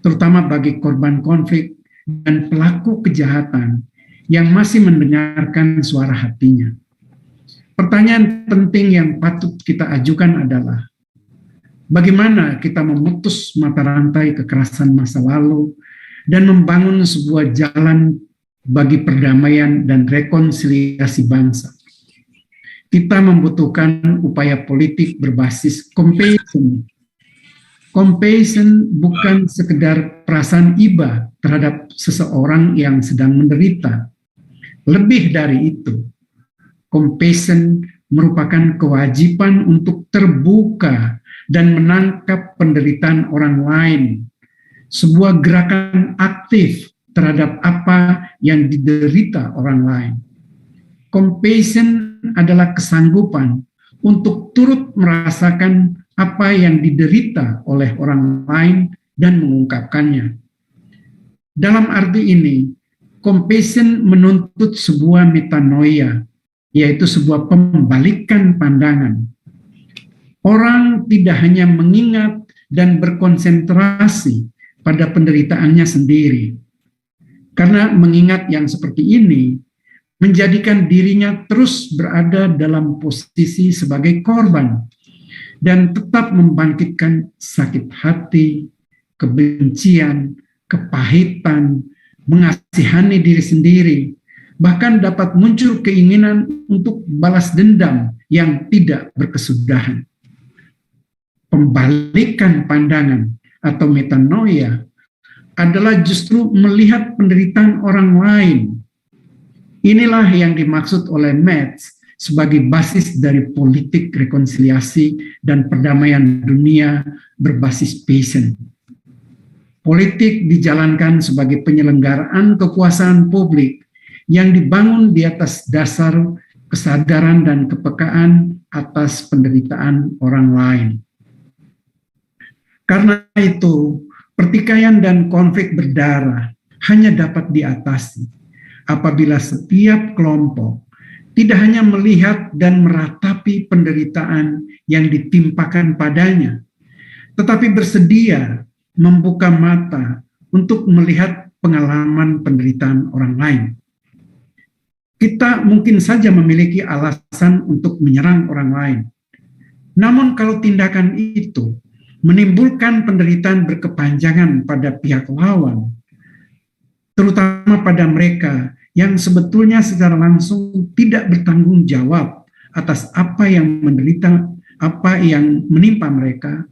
terutama bagi korban konflik dan pelaku kejahatan yang masih mendengarkan suara hatinya. Pertanyaan penting yang patut kita ajukan adalah, bagaimana kita memutus mata rantai kekerasan masa lalu dan membangun sebuah jalan bagi perdamaian dan rekonsiliasi bangsa? Kita membutuhkan upaya politik berbasis compassion. Compassion bukan sekedar perasaan iba terhadap seseorang yang sedang menderita. Lebih dari itu, compassion merupakan kewajiban untuk terbuka dan menangkap penderitaan orang lain. Sebuah gerakan aktif terhadap apa yang diderita orang lain. Compassion adalah kesanggupan untuk turut merasakan apa yang diderita oleh orang lain dan mengungkapkannya. Dalam arti ini, compassion menuntut sebuah metanoia, yaitu sebuah pembalikan pandangan. Orang tidak hanya mengingat dan berkonsentrasi pada penderitaannya sendiri, karena mengingat yang seperti ini menjadikan dirinya terus berada dalam posisi sebagai korban dan tetap membangkitkan sakit hati, kebencian, kepahitan, mengasihani diri sendiri, bahkan dapat muncul keinginan untuk balas dendam yang tidak berkesudahan. Pembalikan pandangan atau metanoia adalah justru melihat penderitaan orang lain. Inilah yang dimaksud oleh Metz sebagai basis dari politik rekonsiliasi dan perdamaian dunia berbasis passion. Politik dijalankan sebagai penyelenggaraan kekuasaan publik yang dibangun di atas dasar kesadaran dan kepekaan atas penderitaan orang lain. Karena itu, pertikaian dan konflik berdarah hanya dapat diatasi apabila setiap kelompok tidak hanya melihat dan meratapi penderitaan yang ditimpakan padanya, tetapi bersedia membuka mata untuk melihat pengalaman penderitaan orang lain. Kita mungkin saja memiliki alasan untuk menyerang orang lain. Namun kalau tindakan itu menimbulkan penderitaan berkepanjangan pada pihak lawan, terutama pada mereka yang sebetulnya secara langsung tidak bertanggung jawab atas apa yang menimpa mereka,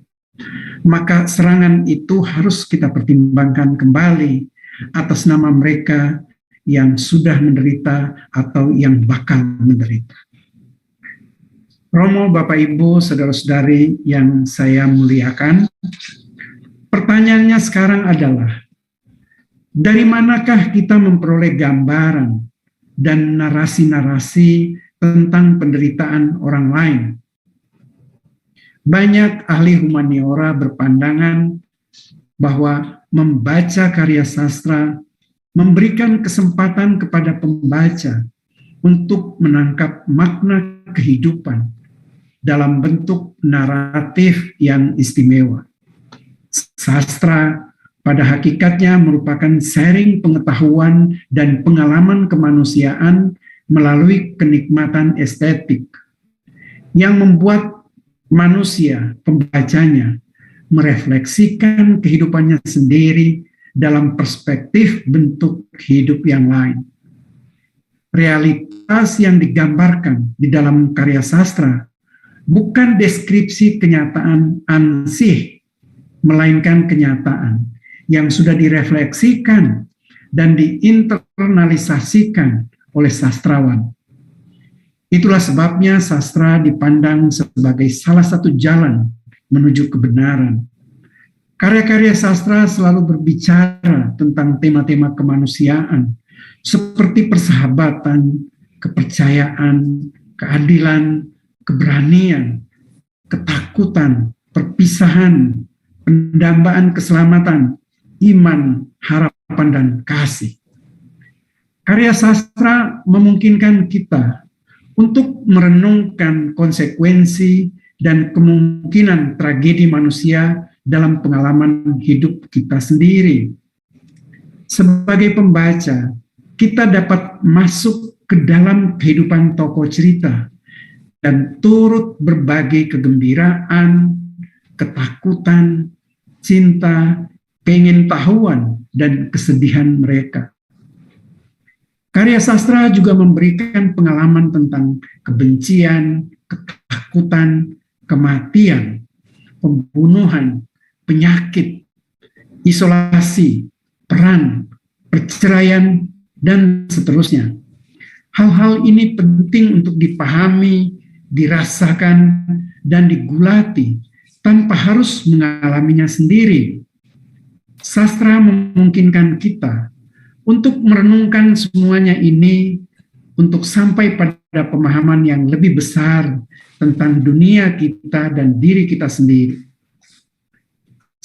maka serangan itu harus kita pertimbangkan kembali atas nama mereka yang sudah menderita atau yang bakal menderita. Romo, Bapak, Ibu, saudara-saudari yang saya muliakan, pertanyaannya sekarang adalah, dari manakah kita memperoleh gambaran dan narasi-narasi tentang penderitaan orang lain? Banyak ahli humaniora berpandangan bahwa membaca karya sastra memberikan kesempatan kepada pembaca untuk menangkap makna kehidupan dalam bentuk naratif yang istimewa. Sastra pada hakikatnya merupakan sharing pengetahuan dan pengalaman kemanusiaan melalui kenikmatan estetik yang membuat manusia, pembacanya, merefleksikan kehidupannya sendiri dalam perspektif bentuk hidup yang lain. Realitas yang digambarkan di dalam karya sastra bukan deskripsi kenyataan ansih, melainkan kenyataan yang sudah direfleksikan dan diinternalisasikan oleh sastrawan. Itulah sebabnya sastra dipandang sebagai salah satu jalan menuju kebenaran. Karya-karya sastra selalu berbicara tentang tema-tema kemanusiaan, seperti persahabatan, kepercayaan, keadilan, keberanian, ketakutan, perpisahan, pendambaan keselamatan, iman, harapan, dan kasih. Karya sastra memungkinkan kita untuk merenungkan konsekuensi dan kemungkinan tragedi manusia dalam pengalaman hidup kita sendiri. Sebagai pembaca, kita dapat masuk ke dalam kehidupan tokoh cerita dan turut berbagi kegembiraan, ketakutan, cinta, pengetahuan, dan kesedihan mereka. Karya sastra juga memberikan pengalaman tentang kebencian, ketakutan, kematian, pembunuhan, penyakit, isolasi, perang, perceraian, dan seterusnya. Hal-hal ini penting untuk dipahami, dirasakan, dan digulati tanpa harus mengalaminya sendiri. Sastra memungkinkan kita untuk merenungkan semuanya ini untuk sampai pada pemahaman yang lebih besar tentang dunia kita dan diri kita sendiri.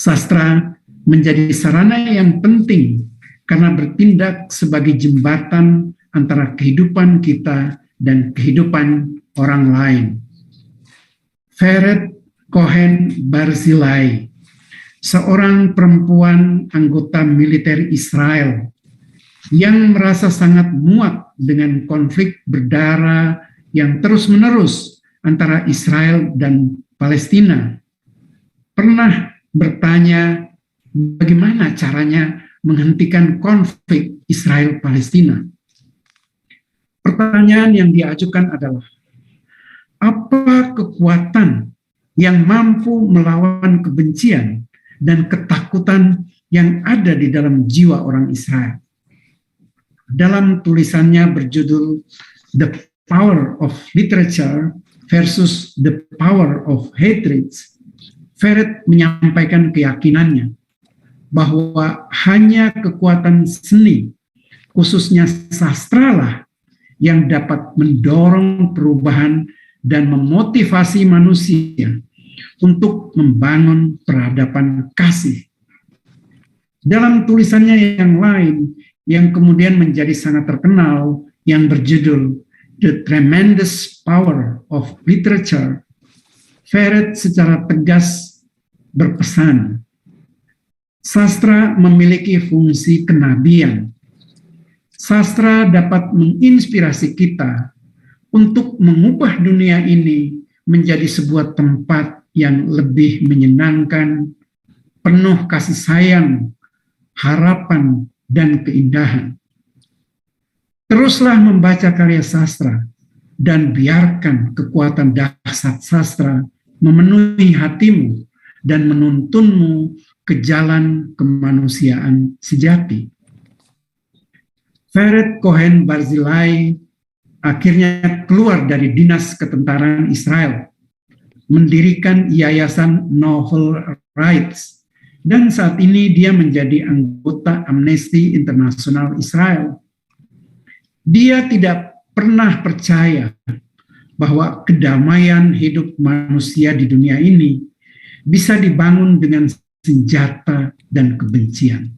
Sastra menjadi sarana yang penting karena bertindak sebagai jembatan antara kehidupan kita dan kehidupan orang lain. Vered Cohen Barzilai, seorang perempuan anggota militer Israel yang merasa sangat muak dengan konflik berdarah yang terus-menerus antara Israel dan Palestina, pernah bertanya bagaimana caranya menghentikan konflik Israel-Palestina. Pertanyaan yang diajukan adalah, apa kekuatan yang mampu melawan kebencian dan ketakutan yang ada di dalam jiwa orang Israel? Dalam tulisannya berjudul The Power of Literature versus the Power of Hatred, Vered menyampaikan keyakinannya bahwa hanya kekuatan seni, khususnya sastralah, yang dapat mendorong perubahan dan memotivasi manusia untuk membangun peradaban kasih. Dalam tulisannya yang lain, yang kemudian menjadi sangat terkenal, yang berjudul The Tremendous Power of Literature, Vered secara tegas berpesan, sastra memiliki fungsi kenabian. Sastra dapat menginspirasi kita untuk mengubah dunia ini menjadi sebuah tempat yang lebih menyenangkan, penuh kasih sayang, harapan, dan keindahan. Teruslah membaca karya sastra dan biarkan kekuatan dahsyat sastra memenuhi hatimu dan menuntunmu ke jalan kemanusiaan sejati. Vered Cohen Barzilai akhirnya keluar dari dinas ketentaraan Israel, mendirikan Yayasan Novel Rights, dan saat ini dia menjadi anggota Amnesty International Israel. Dia tidak pernah percaya bahwa kedamaian hidup manusia di dunia ini bisa dibangun dengan senjata dan kebencian.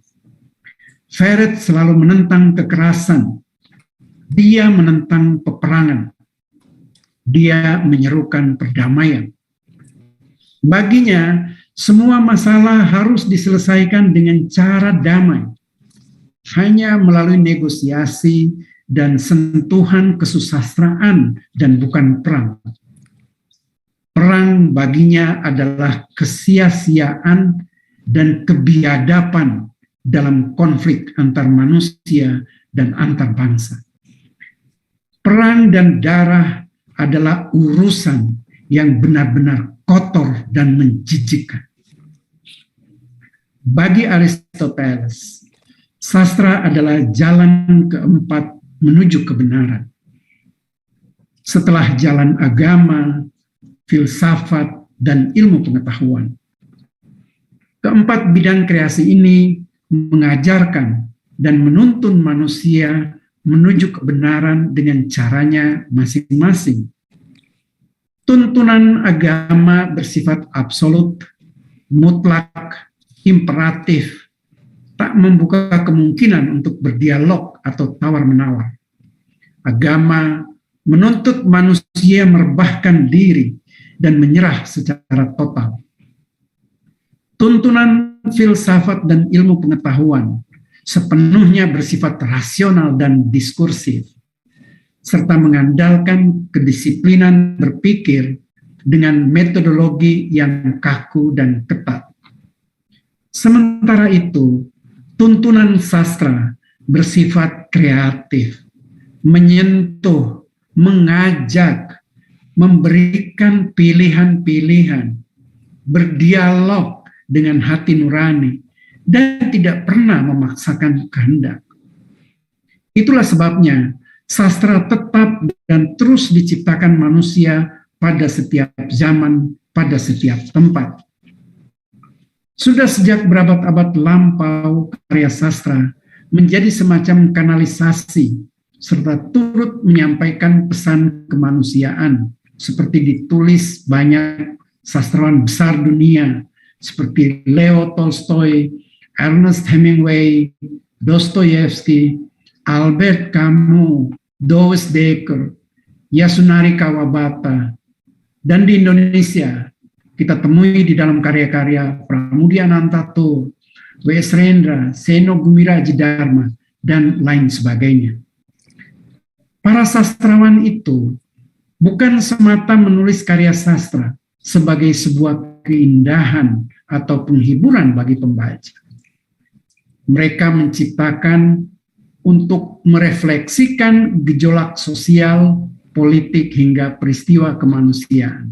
Vered selalu menentang kekerasan. Dia menentang peperangan. Dia menyerukan perdamaian. Baginya, semua masalah harus diselesaikan dengan cara damai, hanya melalui negosiasi dan sentuhan kesusastraan dan bukan perang. Perang baginya adalah kesia-siaan dan kebiadaban dalam konflik antar manusia dan antar bangsa. Perang dan darah adalah urusan yang benar-benar kotor dan menjijikkan. Bagi Aristoteles, sastra adalah jalan keempat menuju kebenaran. Setelah jalan agama, filsafat, dan ilmu pengetahuan. Keempat bidang kreasi ini mengajarkan dan menuntun manusia menuju kebenaran dengan caranya masing-masing. Tuntunan agama bersifat absolut, mutlak, imperatif, tak membuka kemungkinan untuk berdialog atau tawar-menawar. Agama menuntut manusia merebahkan diri dan menyerah secara total. Tuntunan filsafat dan ilmu pengetahuan sepenuhnya bersifat rasional dan diskursif, serta mengandalkan kedisiplinan berpikir dengan metodologi yang kaku dan ketat. Sementara itu, tuntunan sastra bersifat kreatif, menyentuh, mengajak, memberikan pilihan-pilihan, berdialog dengan hati nurani, dan tidak pernah memaksakan kehendak. Itulah sebabnya sastra tetap dan terus diciptakan manusia pada setiap zaman, pada setiap tempat. Sudah sejak berabad-abad lampau, karya sastra menjadi semacam kanalisasi serta turut menyampaikan pesan kemanusiaan seperti ditulis banyak sastrawan besar dunia seperti Leo Tolstoy, Ernest Hemingway, Dostoyevsky, Albert Camus, Doris Dekker, Yasunari Kawabata, dan di Indonesia kita temui di dalam karya-karya Pramudia Anantatur, W.S. Rendra, Seno Gumiraji Dharma, dan lain sebagainya. Para sastrawan itu bukan semata menulis karya sastra sebagai sebuah keindahan atau penghiburan bagi pembaca. Mereka menciptakan untuk merefleksikan gejolak sosial, politik, hingga peristiwa kemanusiaan.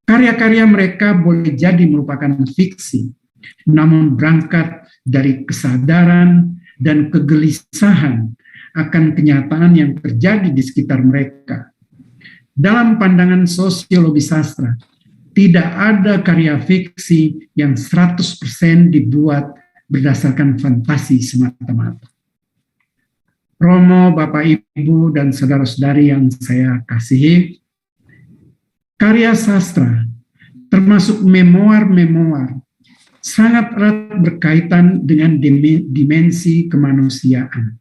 Karya-karya mereka boleh jadi merupakan fiksi, namun berangkat dari kesadaran dan kegelisahan akan kenyataan yang terjadi di sekitar mereka. Dalam pandangan sosiologi sastra, tidak ada karya fiksi yang 100% dibuat berdasarkan fantasi semata-mata. Romo, Bapak, Ibu, dan saudara-saudari yang saya kasihi, karya sastra, termasuk memoar-memoar, sangat erat berkaitan dengan dimensi kemanusiaan.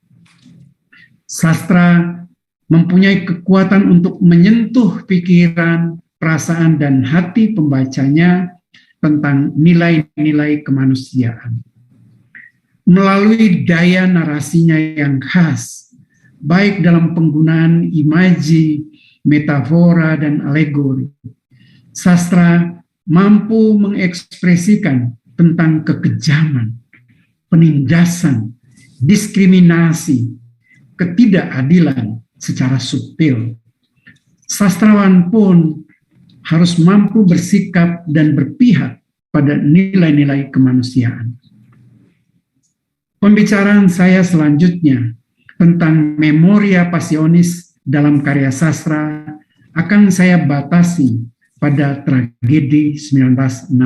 Sastra mempunyai kekuatan untuk menyentuh pikiran, perasaan, dan hati pembacanya tentang nilai-nilai kemanusiaan. Melalui daya narasinya yang khas, baik dalam penggunaan imaji, metafora, dan alegori, sastra mampu mengekspresikan tentang kekejaman, penindasan, diskriminasi, ketidakadilan secara subtil, sastrawan pun harus mampu bersikap dan berpihak pada nilai-nilai kemanusiaan. Pembicaraan saya selanjutnya tentang memoria passionis dalam karya sastra akan saya batasi pada tragedi 1965.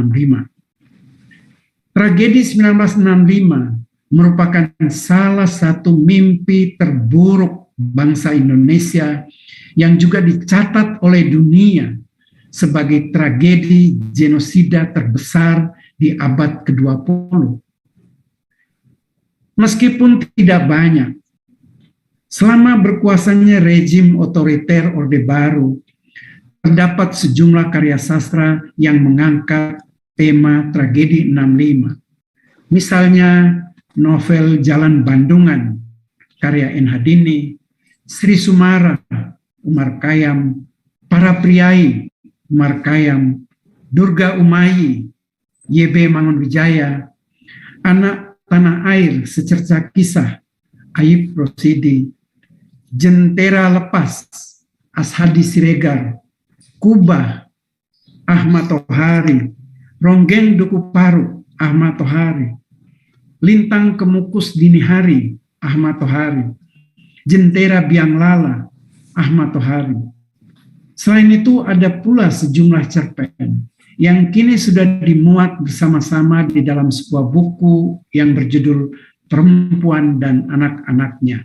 Tragedi 1965 merupakan salah satu mimpi terburuk bangsa Indonesia yang juga dicatat oleh dunia sebagai tragedi genosida terbesar di abad ke-20. Meskipun tidak banyak, selama berkuasanya rejim otoriter Orde Baru, terdapat sejumlah karya sastra yang mengangkat tema tragedi 65. Misalnya novel Jalan Bandungan, karya N. Hadini, Sri Sumara, Umar Khayyam, Para Priai, Umar Khayyam, Durga Umayi, Y.B. Mangunwijaya, Anak Tanah Air, Secerca Kisah, Ayub Rosidi, Jentera Lepas, Ashadi Siregar, Kubah, Ahmad Tohari, Ronggeng Duku Paru, Ahmad Tohari, Lintang Kemukus Dini Hari, Ahmad Tohari, Jentera Biang Lala, Ahmad Tohari. Selain itu ada pula sejumlah cerpen yang kini sudah dimuat bersama-sama di dalam sebuah buku yang berjudul Perempuan dan Anak-Anaknya.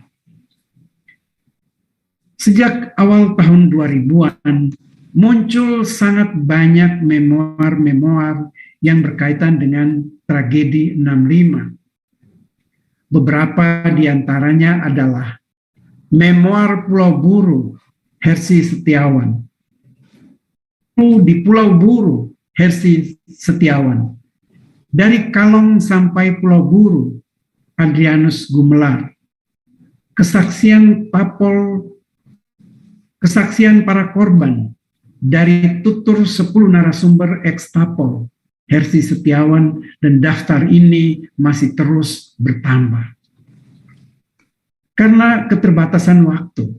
Sejak awal tahun 2000-an, muncul sangat banyak memoar-memoar yang berkaitan dengan tragedi 65. Beberapa di antaranya adalah Memoir Pulau Buru, Hersi Setiawan, di Pulau Buru, Hersi Setiawan, Dari Kalong Sampai Pulau Buru, Adrianus Gumelar, Kesaksian Para Korban, dari Tutur 10 Narasumber Ekstapol, Hersi Setiawan, dan daftar ini masih terus bertambah. Karena keterbatasan waktu,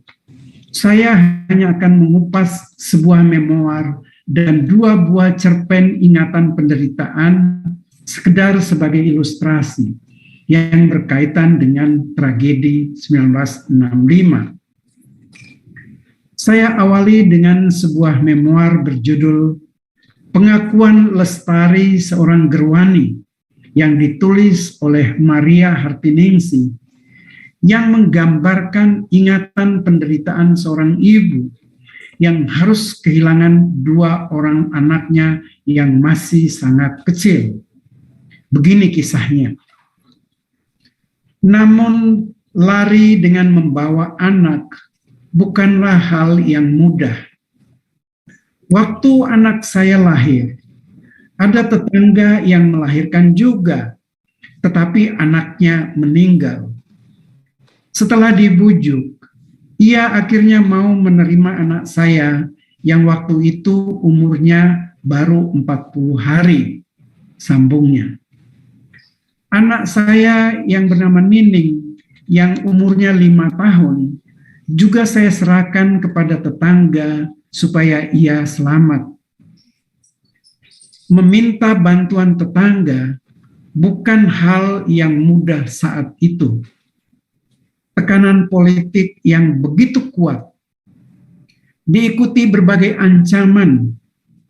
saya hanya akan mengupas sebuah memoir dan 2 buah cerpen ingatan penderitaan sekedar sebagai ilustrasi yang berkaitan dengan tragedi 1965. Saya awali dengan sebuah memoir berjudul Pengakuan Lestari Seorang Gerwani yang ditulis oleh Maria Hartiningsih, yang menggambarkan ingatan penderitaan seorang ibu yang harus kehilangan 2 orang anaknya yang masih sangat kecil. Begini kisahnya. Namun lari dengan membawa anak bukanlah hal yang mudah. Waktu anak saya lahir, ada tetangga yang melahirkan juga, tetapi anaknya meninggal. Setelah dibujuk, ia akhirnya mau menerima anak saya yang waktu itu umurnya baru 40 hari, sambungnya. Anak saya yang bernama Nining, yang umurnya 5 tahun, juga saya serahkan kepada tetangga supaya ia selamat. Meminta bantuan tetangga bukan hal yang mudah saat itu. Tekanan politik yang begitu kuat, diikuti berbagai ancaman,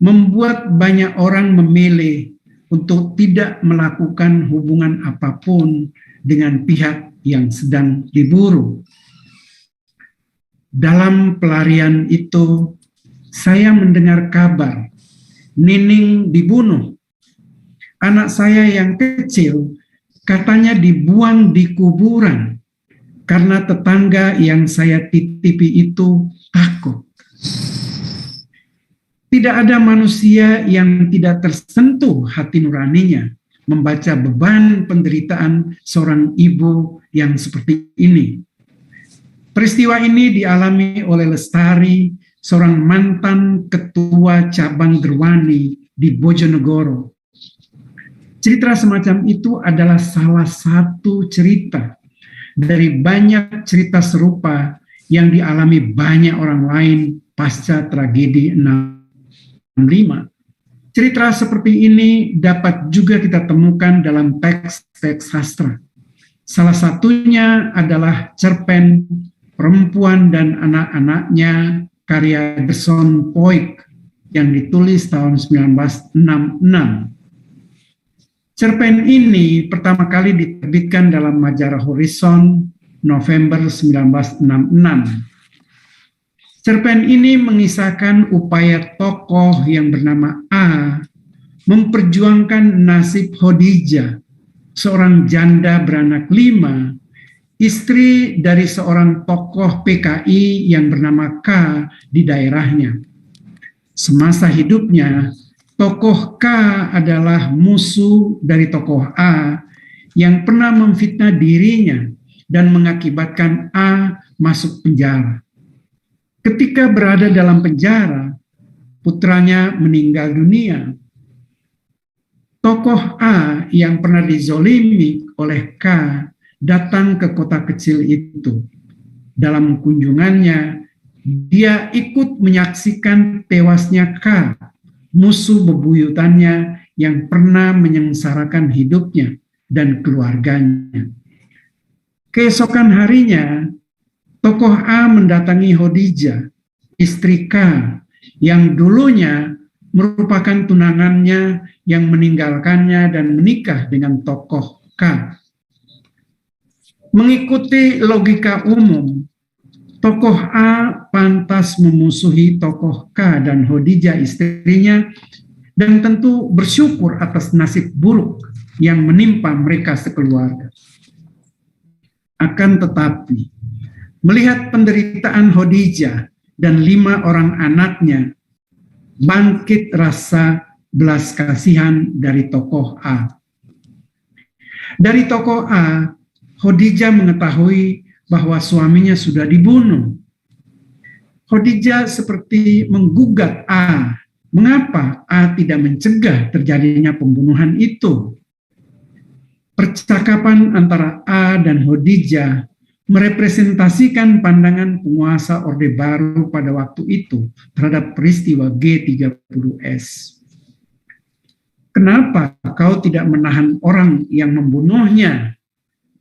membuat banyak orang memilih untuk tidak melakukan hubungan apapun dengan pihak yang sedang diburu. Dalam pelarian itu, saya mendengar kabar Nining dibunuh. Anak saya yang kecil katanya dibuang di kuburan karena tetangga yang saya titipi itu takut. Tidak ada manusia yang tidak tersentuh hati nuraninya membaca beban penderitaan seorang ibu yang seperti ini. Peristiwa ini dialami oleh Lestari, seorang mantan ketua cabang Gerwani di Bojonegoro. Cerita semacam itu adalah salah satu cerita dari banyak cerita serupa yang dialami banyak orang lain pasca tragedi 65. Cerita seperti ini dapat juga kita temukan dalam teks-teks sastra. Salah satunya adalah cerpen Perempuan dan Anak-anaknya karya Gerson Poik yang ditulis tahun 1966. Cerpen ini pertama kali diterbitkan dalam majalah Horizon November 1966. Cerpen ini mengisahkan upaya tokoh yang bernama A memperjuangkan nasib Khadijah, seorang janda beranak 5, istri dari seorang tokoh PKI yang bernama K di daerahnya. Semasa hidupnya, tokoh K adalah musuh dari tokoh A yang pernah memfitnah dirinya dan mengakibatkan A masuk penjara. Ketika berada dalam penjara, putranya meninggal dunia. Tokoh A yang pernah dizolimi oleh K datang ke kota kecil itu. Dalam kunjungannya, dia ikut menyaksikan tewasnya K, musuh bebuyutannya yang pernah menyengsarakan hidupnya dan keluarganya. Keesokan harinya, tokoh A mendatangi Khadijah, istri K, yang dulunya merupakan tunangannya yang meninggalkannya dan menikah dengan tokoh K. Mengikuti logika umum, tokoh A pantas memusuhi tokoh K dan Khadijah istrinya dan tentu bersyukur atas nasib buruk yang menimpa mereka sekeluarga. Akan tetapi, melihat penderitaan Khadijah dan 5 orang anaknya, bangkit rasa belas kasihan dari tokoh A. Dari tokoh A, Khadijah mengetahui bahwa suaminya sudah dibunuh. Khadijah seperti menggugat A. Mengapa A tidak mencegah terjadinya pembunuhan itu? Percakapan antara A dan Khadijah merepresentasikan pandangan penguasa Orde Baru pada waktu itu terhadap peristiwa G30S. Kenapa kau tidak menahan orang yang membunuhnya?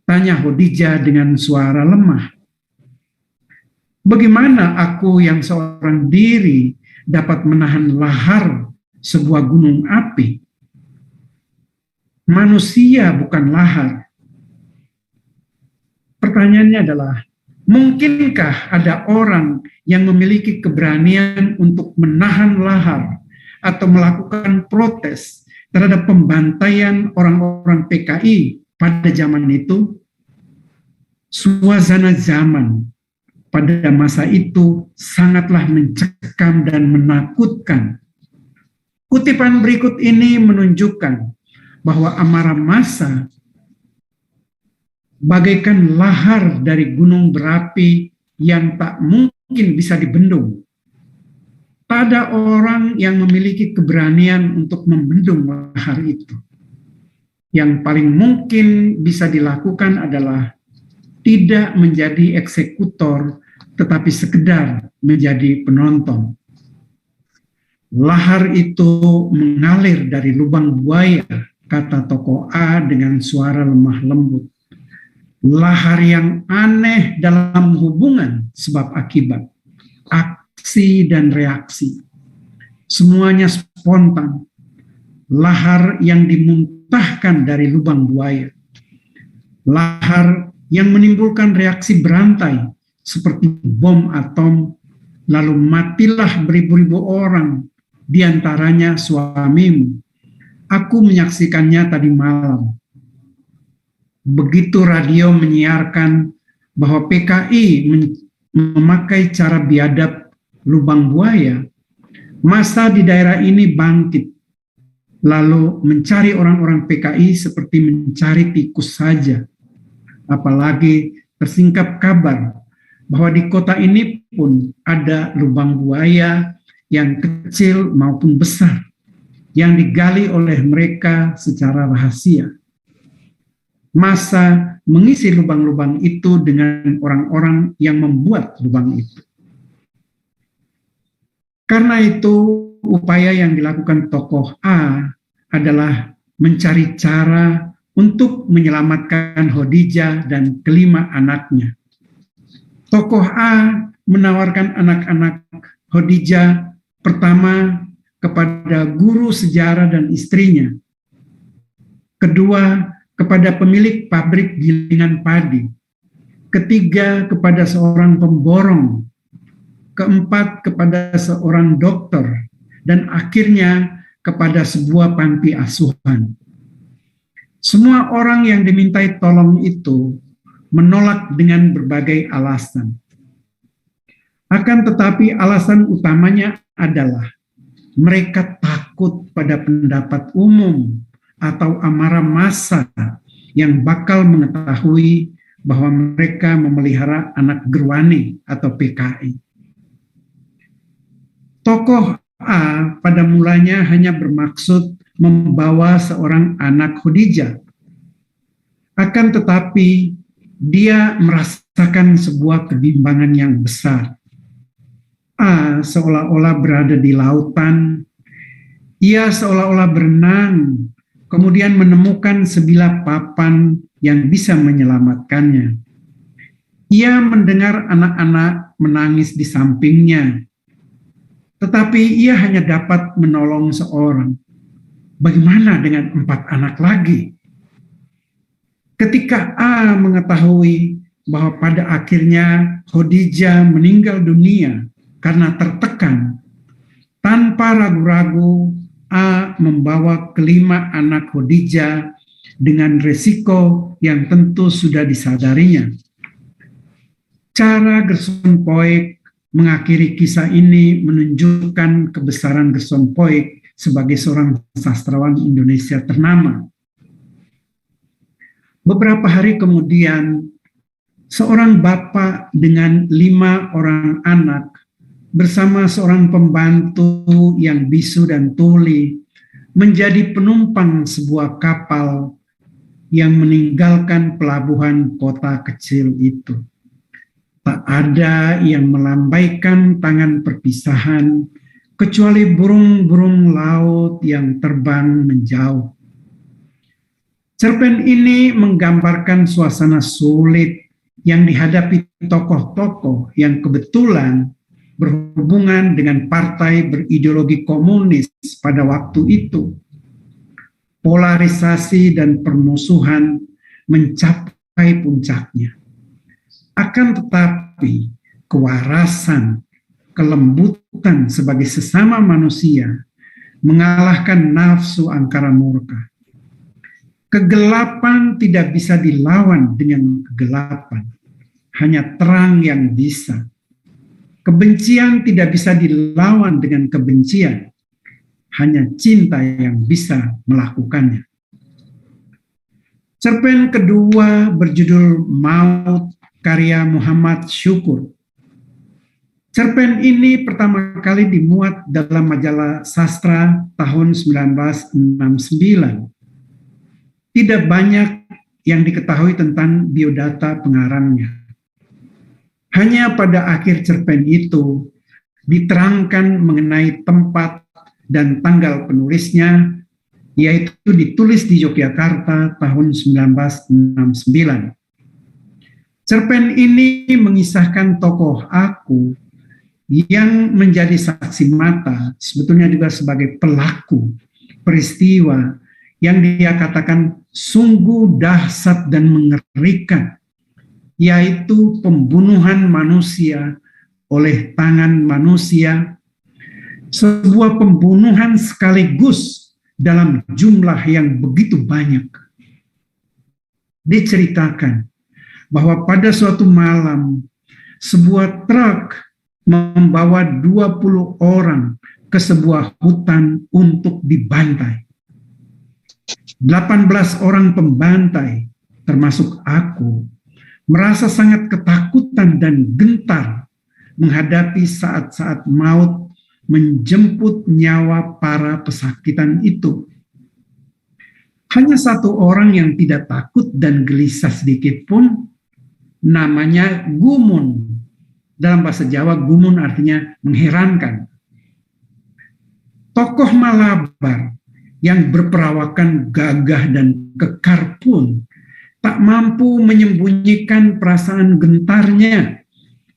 Tanya Khadijah dengan suara lemah. Bagaimana aku yang seorang diri dapat menahan lahar sebuah gunung api? Manusia bukan lahar. Pertanyaannya adalah, mungkinkah ada orang yang memiliki keberanian untuk menahan lahar atau melakukan protes terhadap pembantaian orang-orang PKI pada zaman itu? Suasana zaman pada masa itu sangatlah mencekam dan menakutkan. Kutipan berikut ini menunjukkan bahwa amarah massa bagaikan lahar dari gunung berapi yang tak mungkin bisa dibendung. Tak ada orang yang memiliki keberanian untuk membendung lahar itu. Yang paling mungkin bisa dilakukan adalah tidak menjadi eksekutor, tetapi sekedar menjadi penonton. Lahar itu mengalir dari lubang buaya, kata tokoh A dengan suara lemah lembut. Lahar yang aneh dalam hubungan sebab akibat, aksi dan reaksi. Semuanya spontan. Lahar yang dimuntahkan dari lubang buaya. Lahar yang menimbulkan reaksi berantai seperti bom atom, lalu matilah beribu-ribu orang, diantaranya suamimu. Aku menyaksikannya tadi malam. Begitu radio menyiarkan bahwa PKI memakai cara biadab lubang buaya, massa di daerah ini bangkit, lalu mencari orang-orang PKI seperti mencari tikus saja. Apalagi tersingkap kabar bahwa di kota ini pun ada lubang buaya yang kecil maupun besar yang digali oleh mereka secara rahasia. Massa mengisi lubang-lubang itu dengan orang-orang yang membuat lubang itu. Karena itu, upaya yang dilakukan tokoh A adalah mencari cara untuk menyelamatkan Khadijah dan kelima anaknya. Tokoh A menawarkan anak-anak Khadijah pertama kepada guru sejarah dan istrinya, kedua kepada pemilik pabrik gilingan padi, ketiga kepada seorang pemborong, keempat kepada seorang dokter, dan akhirnya kepada sebuah panti asuhan. Semua orang yang dimintai tolong itu menolak dengan berbagai alasan. Akan tetapi alasan utamanya adalah mereka takut pada pendapat umum atau amarah massa yang bakal mengetahui bahwa mereka memelihara anak gerwani atau PKI. Tokoh A pada mulanya hanya bermaksud membawa seorang anak Khadijah. Akan tetapi dia merasakan sebuah kebimbangan yang besar. A seolah-olah berada di lautan. Ia seolah-olah berenang, kemudian menemukan sebilah papan yang bisa menyelamatkannya. Ia mendengar anak-anak menangis di sampingnya, tetapi ia hanya dapat menolong seorang. Bagaimana dengan 4 anak lagi? Ketika A mengetahui bahwa pada akhirnya Khadijah meninggal dunia karena tertekan, tanpa ragu-ragu A membawa kelima anak Khadijah dengan resiko yang tentu sudah disadarinya. Cara Gerson Poik mengakhiri kisah ini menunjukkan kebesaran Gerson Poik sebagai seorang sastrawan Indonesia ternama. Beberapa hari kemudian, seorang bapak dengan 5 orang anak bersama seorang pembantu yang bisu dan tuli menjadi penumpang sebuah kapal yang meninggalkan pelabuhan kota kecil itu. Tak ada yang melambaikan tangan perpisahan kecuali burung-burung laut yang terbang menjauh. Cerpen ini menggambarkan suasana sulit yang dihadapi tokoh-tokoh yang kebetulan berhubungan dengan partai berideologi komunis pada waktu itu. Polarisasi dan permusuhan mencapai puncaknya. Akan tetapi, kewarasan, kelembutan sebagai sesama manusia mengalahkan nafsu angkara murka. Kegelapan tidak bisa dilawan dengan kegelapan, hanya terang yang bisa. Kebencian tidak bisa dilawan dengan kebencian, hanya cinta yang bisa melakukannya. Cerpen kedua berjudul Maut, karya Muhammad Syukur. Cerpen ini pertama kali dimuat dalam majalah sastra tahun 1969. Tidak banyak yang diketahui tentang biodata pengarangnya. Hanya pada akhir cerpen itu diterangkan mengenai tempat dan tanggal penulisnya, yaitu ditulis di Yogyakarta tahun 1969. Cerpen ini mengisahkan tokoh aku yang menjadi saksi mata, sebetulnya juga sebagai pelaku peristiwa yang dia katakan sungguh dahsyat dan mengerikan, yaitu pembunuhan manusia oleh tangan manusia, sebuah pembunuhan sekaligus dalam jumlah yang begitu banyak. Diceritakan bahwa pada suatu malam, sebuah truk membawa 20 orang ke sebuah hutan untuk dibantai. 18 orang pembantai, termasuk aku, merasa sangat ketakutan dan gentar menghadapi saat-saat maut menjemput nyawa para pesakitan itu. Hanya satu orang yang tidak takut dan gelisah sedikit pun, namanya Gumun. Dalam bahasa Jawa, Gumun artinya mengherankan. tokoh Malabar yang berperawakan gagah dan kekar pun tak mampu menyembunyikan perasaan gentarnya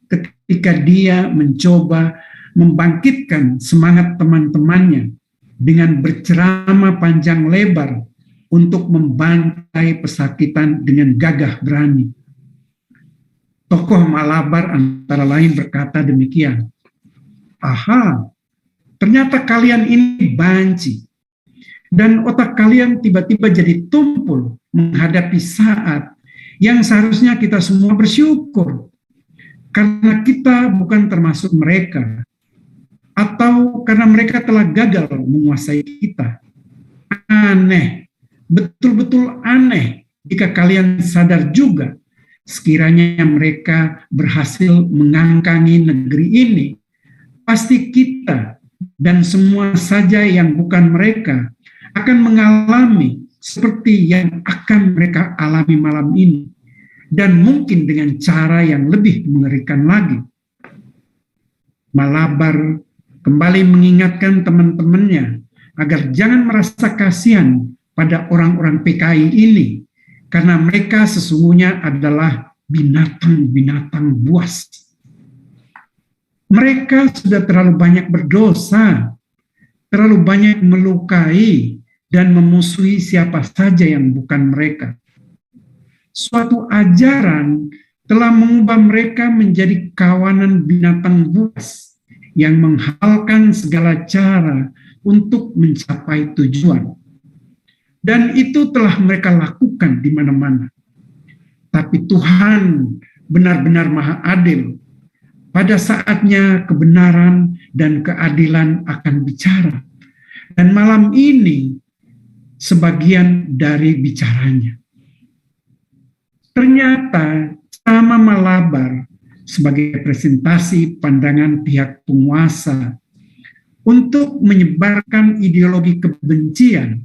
ketika dia mencoba membangkitkan semangat teman-temannya dengan berceramah panjang lebar untuk membantai pesakitan dengan gagah berani. Tokoh Malabar antara lain berkata demikian, "Aha, ternyata kalian ini banci, dan otak kalian tiba-tiba jadi tumpul menghadapi saat yang seharusnya kita semua bersyukur, karena kita bukan termasuk mereka, atau karena mereka telah gagal menguasai kita. Aneh, betul-betul aneh jika kalian sadar juga sekiranya mereka berhasil mengangkangi negeri ini, pasti kita dan semua saja yang bukan mereka akan mengalami seperti yang akan mereka alami malam ini, dan mungkin dengan cara yang lebih mengerikan lagi." Malabar kembali mengingatkan teman-temannya agar jangan merasa kasihan pada orang-orang PKI ini, karena mereka sesungguhnya adalah binatang-binatang buas. Mereka sudah terlalu banyak berdosa, terlalu banyak melukai dan memusuhi siapa saja yang bukan mereka. Suatu ajaran telah mengubah mereka menjadi kawanan binatang buas yang menghalalkan segala cara untuk mencapai tujuan. Dan itu telah mereka lakukan di mana-mana. Tapi Tuhan benar-benar Maha Adil. Pada saatnya kebenaran dan keadilan akan bicara. Dan malam ini sebagian dari bicaranya. Ternyata sama Malabar sebagai presentasi pandangan pihak penguasa untuk menyebarkan ideologi kebencian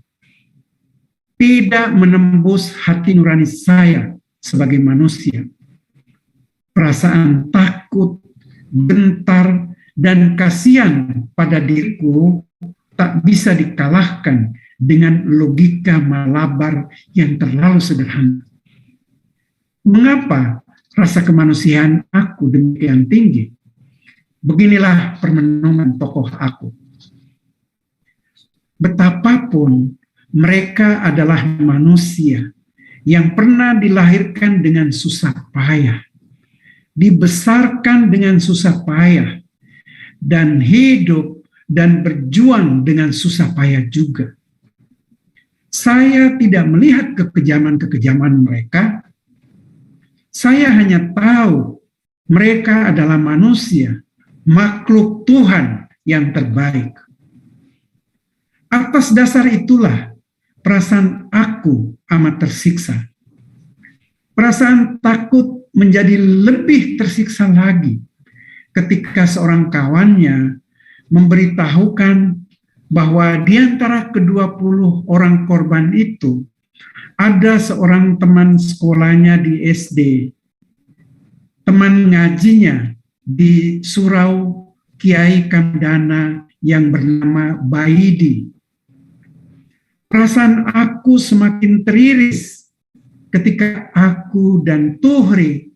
tidak menembus hati nurani saya sebagai manusia. Perasaan takut, gentar, dan kasihan pada diriku tak bisa dikalahkan dengan logika Malabar yang terlalu sederhana. Mengapa rasa kemanusiaan aku demikian tinggi? Beginilah permenungan tokoh aku. Betapapun mereka adalah manusia yang pernah dilahirkan dengan susah payah, dibesarkan dengan susah payah, dan hidup dan berjuang dengan susah payah juga. Saya tidak melihat kekejaman-kekejaman mereka. Saya hanya tahu mereka adalah manusia, makhluk Tuhan yang terbaik. Atas dasar itulah perasaan aku amat tersiksa. Perasaan takut menjadi lebih tersiksa lagi ketika seorang kawannya memberitahukan bahwa di antara ke-20 orang korban itu ada seorang teman sekolahnya di SD, teman ngajinya di surau Kiai Kamdana yang bernama Baidi. Perasaan aku semakin teriris ketika aku dan Tuhri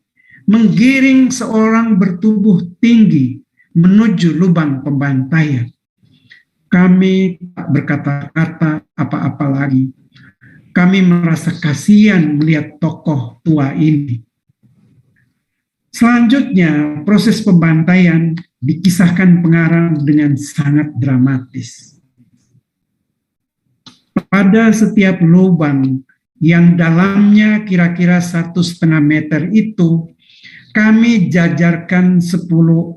menggiring seorang bertubuh tinggi menuju lubang pembantaian. Kami tak berkata-kata apa-apa lagi. Kami merasa kasihan melihat tokoh tua ini. Selanjutnya, proses pembantaian dikisahkan pengarang dengan sangat dramatis. Pada setiap lubang yang dalamnya kira-kira 1,5 meter itu, kami jajarkan 10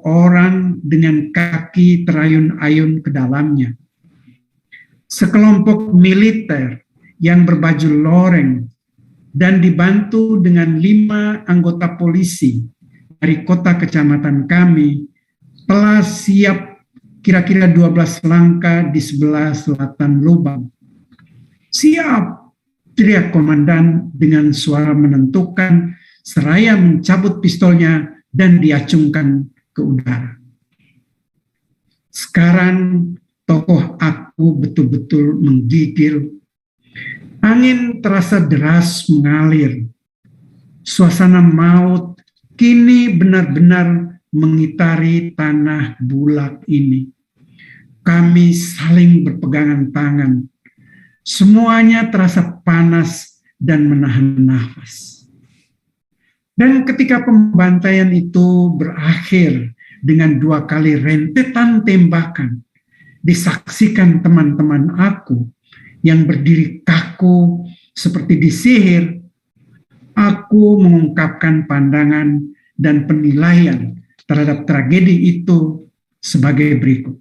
orang dengan kaki terayun-ayun ke dalamnya. Sekelompok militer yang berbaju loreng dan dibantu dengan 5 anggota polisi dari kota kecamatan kami telah siap kira-kira 12 langkah di sebelah selatan lubang. "Siap!" teriak komandan dengan suara menentukan seraya mencabut pistolnya dan diacungkan ke udara. Sekarang tokoh aku betul-betul menggigil. Angin terasa deras mengalir. Suasana maut kini benar-benar mengitari tanah Bulak ini. Kami saling berpegangan tangan. Semuanya terasa panas dan menahan nafas. Dan ketika pembantaian itu berakhir dengan 2 kali rentetan tembakan, disaksikan teman-teman aku yang berdiri kaku seperti disihir, aku mengungkapkan pandangan dan penilaian terhadap tragedi itu sebagai berikut.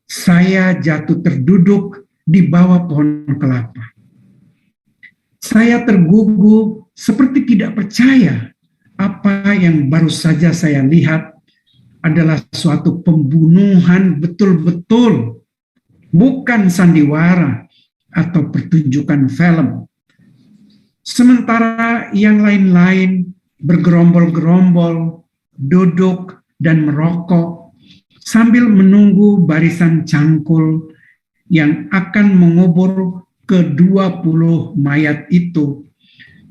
Saya jatuh terduduk di bawah pohon kelapa. Saya terguguk seperti tidak percaya apa yang baru saja saya lihat adalah suatu pembunuhan betul-betul, bukan sandiwara atau pertunjukan film. Sementara yang lain-lain bergerombol-gerombol, duduk dan merokok sambil menunggu barisan cangkul yang akan mengubur ke-20 mayat itu,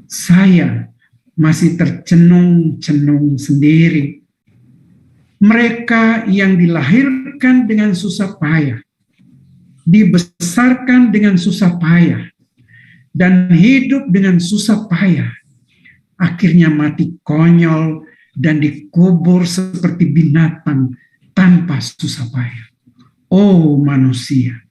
saya masih tercenung-cenung sendiri. Mereka yang dilahirkan dengan susah payah, dibesarkan dengan susah payah, dan hidup dengan susah payah, akhirnya mati konyol dan dikubur seperti binatang tanpa susah payah. Oh manusia.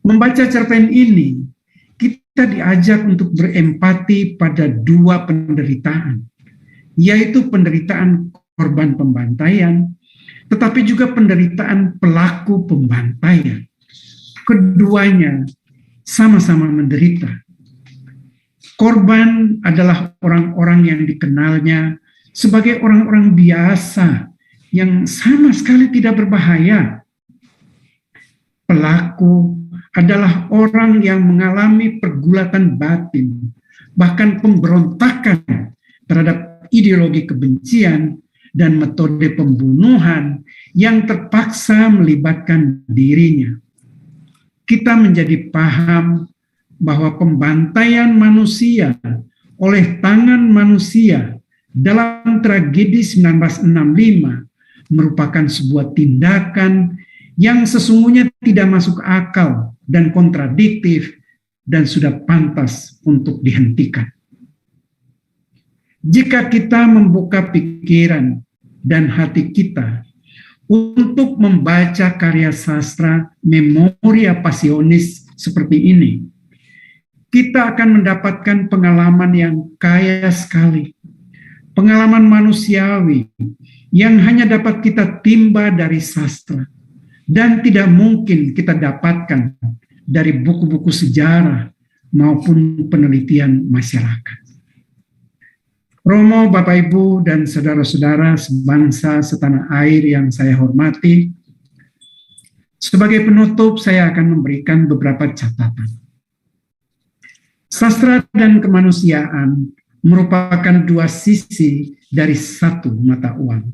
Membaca cerpen ini, kita diajak untuk berempati pada 2 penderitaan, yaitu penderitaan korban pembantaian, tetapi juga penderitaan pelaku pembantaian. Keduanya sama-sama menderita. Korban adalah orang-orang yang dikenalnya sebagai orang-orang biasa yang sama sekali tidak berbahaya. Pelaku adalah orang yang mengalami pergulatan batin, bahkan pemberontakan terhadap ideologi kebencian dan metode pembunuhan yang terpaksa melibatkan dirinya. Kita menjadi paham bahwa pembantaian manusia oleh tangan manusia dalam tragedi 1965 merupakan sebuah tindakan yang sesungguhnya tidak masuk akal dan kontradiktif dan sudah pantas untuk dihentikan. Jika kita membuka pikiran dan hati kita untuk membaca karya sastra Memoria Passionis seperti ini, kita akan mendapatkan pengalaman yang kaya sekali, pengalaman manusiawi yang hanya dapat kita timba dari sastra dan tidak mungkin kita dapatkan dari buku-buku sejarah maupun penelitian masyarakat. Romo, Bapak, Ibu, dan saudara-saudara sebangsa setanah air yang saya hormati, sebagai penutup saya akan memberikan beberapa catatan. Sastra dan kemanusiaan merupakan 2 sisi dari satu mata uang.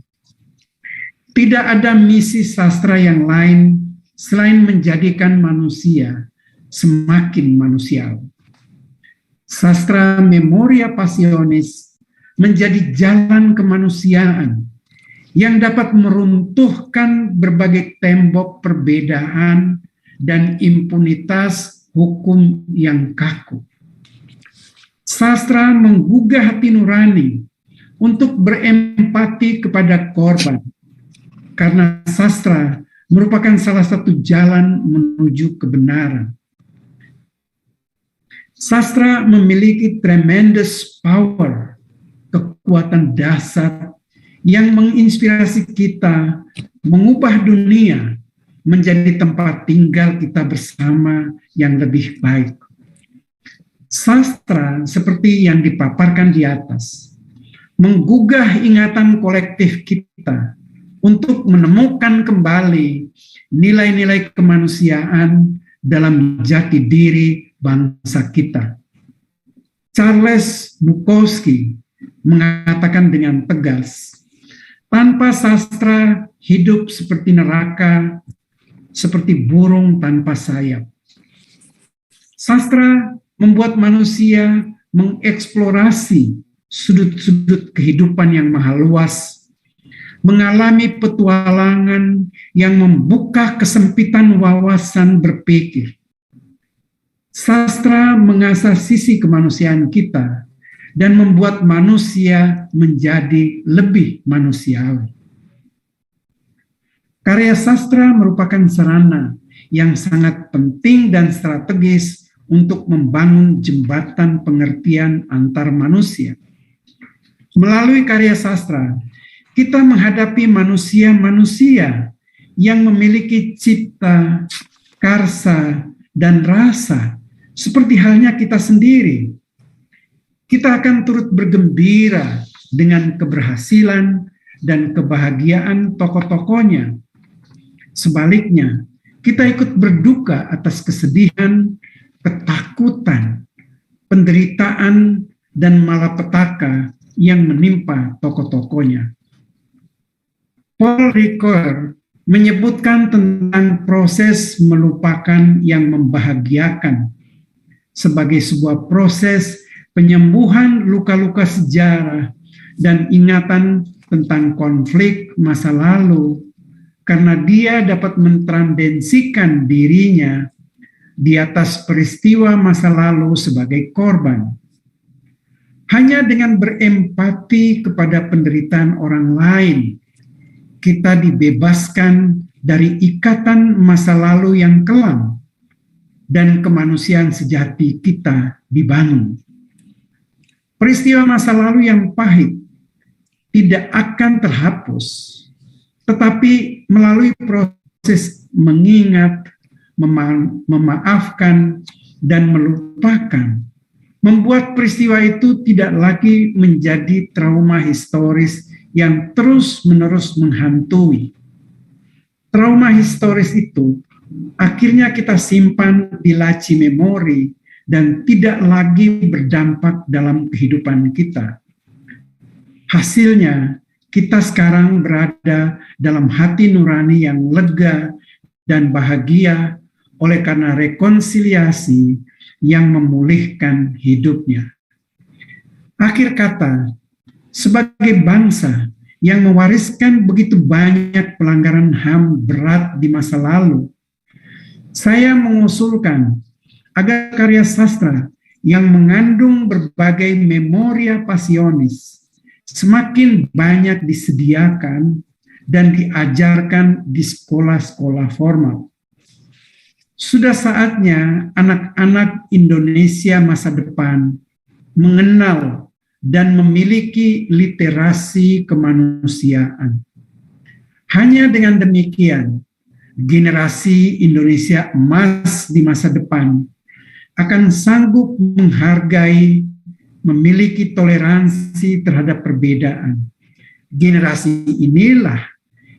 Tidak ada misi sastra yang lain selain menjadikan manusia semakin manusiawi. Sastra Memoria Passionis menjadi jalan kemanusiaan yang dapat meruntuhkan berbagai tembok perbedaan dan impunitas hukum yang kaku. Sastra menggugah hati nurani untuk berempati kepada korban, karena sastra merupakan salah satu jalan menuju kebenaran. Sastra memiliki tremendous power, kekuatan dasar yang menginspirasi kita mengubah dunia menjadi tempat tinggal kita bersama yang lebih baik. Sastra seperti yang dipaparkan di atas menggugah ingatan kolektif kita untuk menemukan kembali nilai-nilai kemanusiaan dalam jati diri bangsa kita. Charles Bukowski mengatakan dengan tegas, tanpa sastra hidup seperti neraka, seperti burung tanpa sayap. Sastra membuat manusia mengeksplorasi sudut-sudut kehidupan yang maha luas, mengalami petualangan yang membuka kesempitan wawasan berpikir. Sastra mengasah sisi kemanusiaan kita dan membuat manusia menjadi lebih manusiawi. Karya sastra merupakan sarana yang sangat penting dan strategis untuk membangun jembatan pengertian antar manusia. Melalui karya sastra, kita menghadapi manusia-manusia yang memiliki cipta, karsa, dan rasa, seperti halnya kita sendiri. Kita akan turut bergembira dengan keberhasilan dan kebahagiaan tokoh-tokohnya. Sebaliknya, kita ikut berduka atas kesedihan, ketakutan, penderitaan, dan malapetaka yang menimpa tokoh-tokohnya. Paul Ricoeur menyebutkan tentang proses melupakan yang membahagiakan sebagai sebuah proses penyembuhan luka-luka sejarah dan ingatan tentang konflik masa lalu, karena dia dapat mentrandensikan dirinya di atas peristiwa masa lalu sebagai korban. Hanya dengan berempati kepada penderitaan orang lain, kita dibebaskan dari ikatan masa lalu yang kelam, dan kemanusiaan sejati kita dibangun. Peristiwa masa lalu yang pahit tidak akan terhapus, tetapi melalui proses mengingat, memaafkan, dan melupakan, membuat peristiwa itu tidak lagi menjadi trauma historis yang terus-menerus menghantui. Trauma historis itu akhirnya kita simpan di laci memori dan tidak lagi berdampak dalam kehidupan kita. Hasilnya, kita sekarang berada dalam hati nurani yang lega dan bahagia oleh karena rekonsiliasi yang memulihkan hidupnya. Akhir kata, sebagai bangsa yang mewariskan begitu banyak pelanggaran HAM berat di masa lalu, saya mengusulkan agar karya sastra yang mengandung berbagai memoria pasionis semakin banyak disediakan dan diajarkan di sekolah-sekolah formal. Sudah saatnya anak-anak Indonesia masa depan mengenal dan memiliki literasi kemanusiaan. Hanya dengan demikian, generasi Indonesia emas di masa depan akan sanggup menghargai, memiliki toleransi terhadap perbedaan. Generasi inilah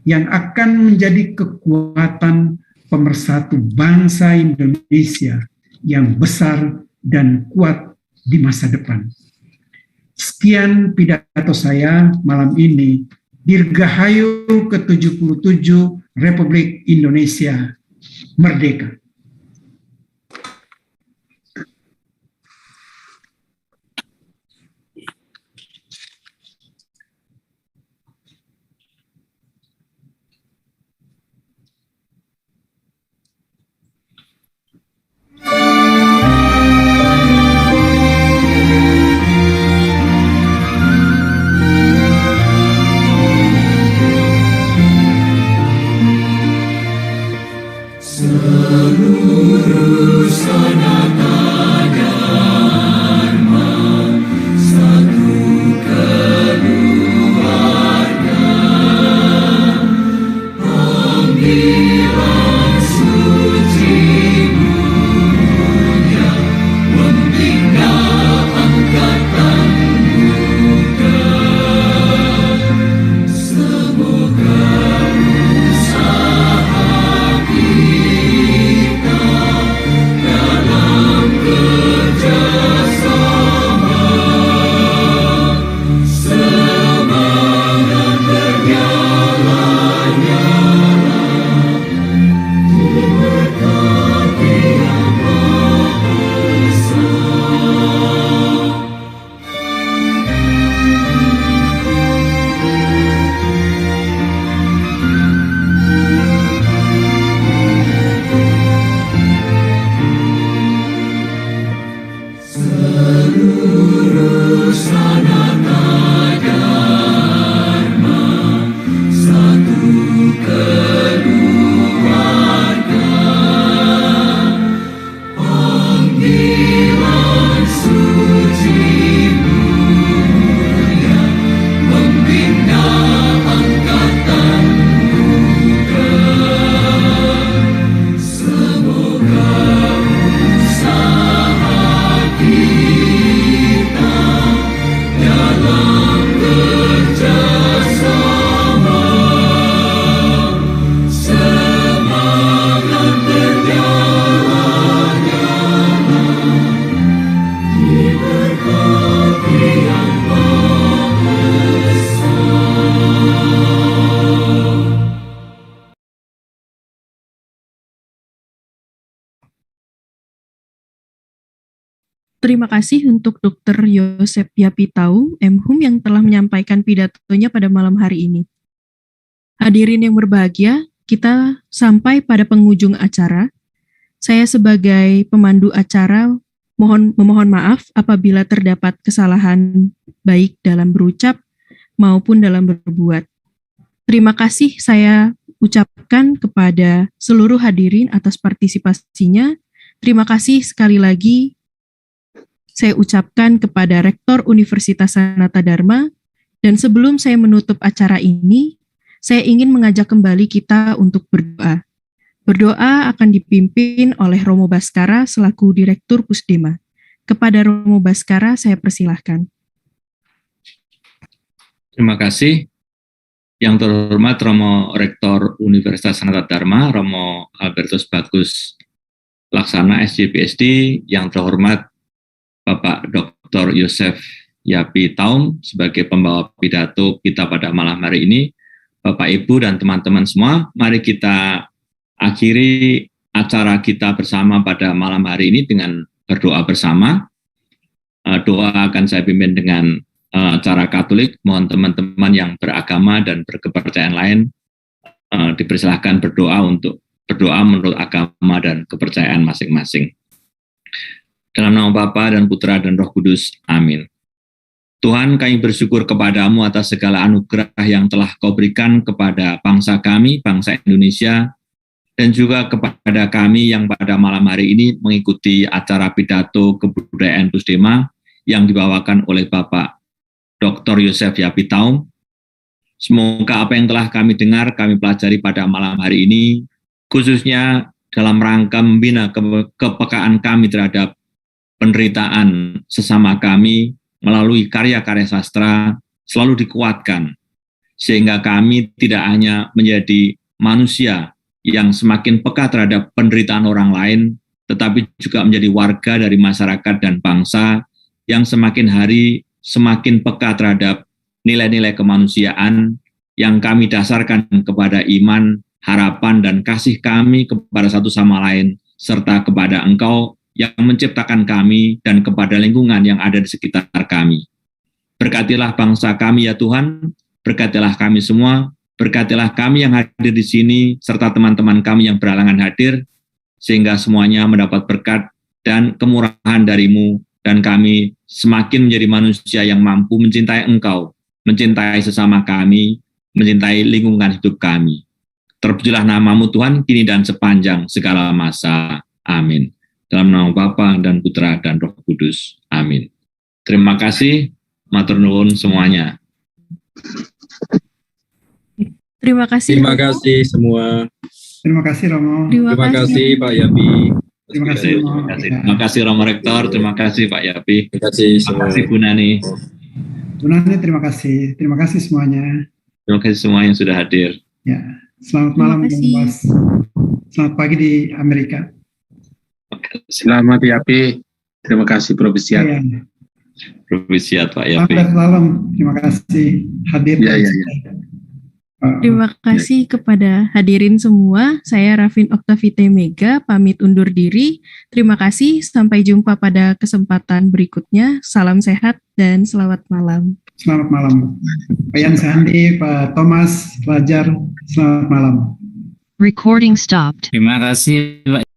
yang akan menjadi kekuatan pemersatu bangsa Indonesia yang besar dan kuat di masa depan. Sekian pidato saya malam ini. Dirgahayu ke-77 Republik Indonesia Merdeka. Terima kasih untuk Dr. Yosef Yapitaum, MHum, yang telah menyampaikan pidatonya pada malam hari ini. Hadirin yang berbahagia, kita sampai pada penghujung acara. Saya sebagai pemandu acara memohon maaf apabila terdapat kesalahan baik dalam berucap maupun dalam berbuat. Terima kasih saya ucapkan kepada seluruh hadirin atas partisipasinya. Terima kasih sekali lagi saya ucapkan kepada Rektor Universitas Sanata Dharma, dan sebelum saya menutup acara ini, saya ingin mengajak kembali kita untuk berdoa. Berdoa akan dipimpin oleh Romo Baskara selaku Direktur Pusdema. Kepada Romo Baskara saya persilahkan. Terima kasih. Yang terhormat Romo Rektor Universitas Sanata Dharma, Romo Albertus Bagus Laksana SJPSD, yang terhormat Bapak Dr. Yosef Yapitaum sebagai pembawa pidato kita pada malam hari ini. Bapak, Ibu, dan teman-teman semua, mari kita akhiri acara kita bersama pada malam hari ini dengan berdoa bersama. Doa akan saya pimpin dengan cara Katolik. Mohon teman-teman yang beragama dan berkepercayaan lain dipersilahkan berdoa menurut agama dan kepercayaan masing-masing. Dalam nama Bapa dan Putra dan Roh Kudus. Amin. Tuhan, kami bersyukur kepadamu atas segala anugerah yang telah Kau berikan kepada bangsa kami, bangsa Indonesia, dan juga kepada kami yang pada malam hari ini mengikuti acara pidato kebudayaan Pusdema yang dibawakan oleh Bapak Dr. Yosef Yapitaum. Semoga apa yang telah kami dengar, kami pelajari pada malam hari ini, khususnya dalam rangka membina kepekaan kami terhadap penderitaan sesama kami melalui karya-karya sastra selalu dikuatkan, sehingga kami tidak hanya menjadi manusia yang semakin peka terhadap penderitaan orang lain, tetapi juga menjadi warga dari masyarakat dan bangsa yang semakin hari semakin peka terhadap nilai-nilai kemanusiaan yang kami dasarkan kepada iman, harapan, dan kasih kami kepada satu sama lain, serta kepada Engkau yang menciptakan kami dan kepada lingkungan yang ada di sekitar kami. Berkatilah bangsa kami ya Tuhan, berkatilah kami semua, berkatilah kami yang hadir di sini, serta teman-teman kami yang berhalangan hadir, sehingga semuanya mendapat berkat dan kemurahan dari-Mu, dan kami semakin menjadi manusia yang mampu mencintai Engkau, mencintai sesama kami, mencintai lingkungan hidup kami. Terpujilah nama-Mu Tuhan, kini dan sepanjang segala masa. Amin. Dalam nama Bapa dan Putra dan Roh Kudus. Amin. Terima kasih, matur nuwun semuanya. Terima kasih. Terima kasih semua. Terima kasih Romo. Terima kasih Pak Yapi. Terima kasih Romo. Terima kasih Romo Rektor, terima kasih Pak Yapi. Terima kasih Terima kasih Bu Nani. Bu Nani, terima kasih. Terima kasih semuanya. Terima kasih semua yang sudah hadir. Ya, selamat malam Mas. Selamat pagi di Amerika. Selamat Yapi. Terima kasih Provisiat. Ya. Provisiat Pak Yapi. Selamat malam. Terima kasih hadir. Ya. Terima kasih kepada hadirin semua. Saya Rafin Oktavite Mega, pamit undur diri. Terima kasih, sampai jumpa pada kesempatan berikutnya. Salam sehat dan selamat malam. Selamat malam. Pak Yan Sandi, Pak Thomas, Fajar, selamat malam. Recording stopped. Terima kasih Pak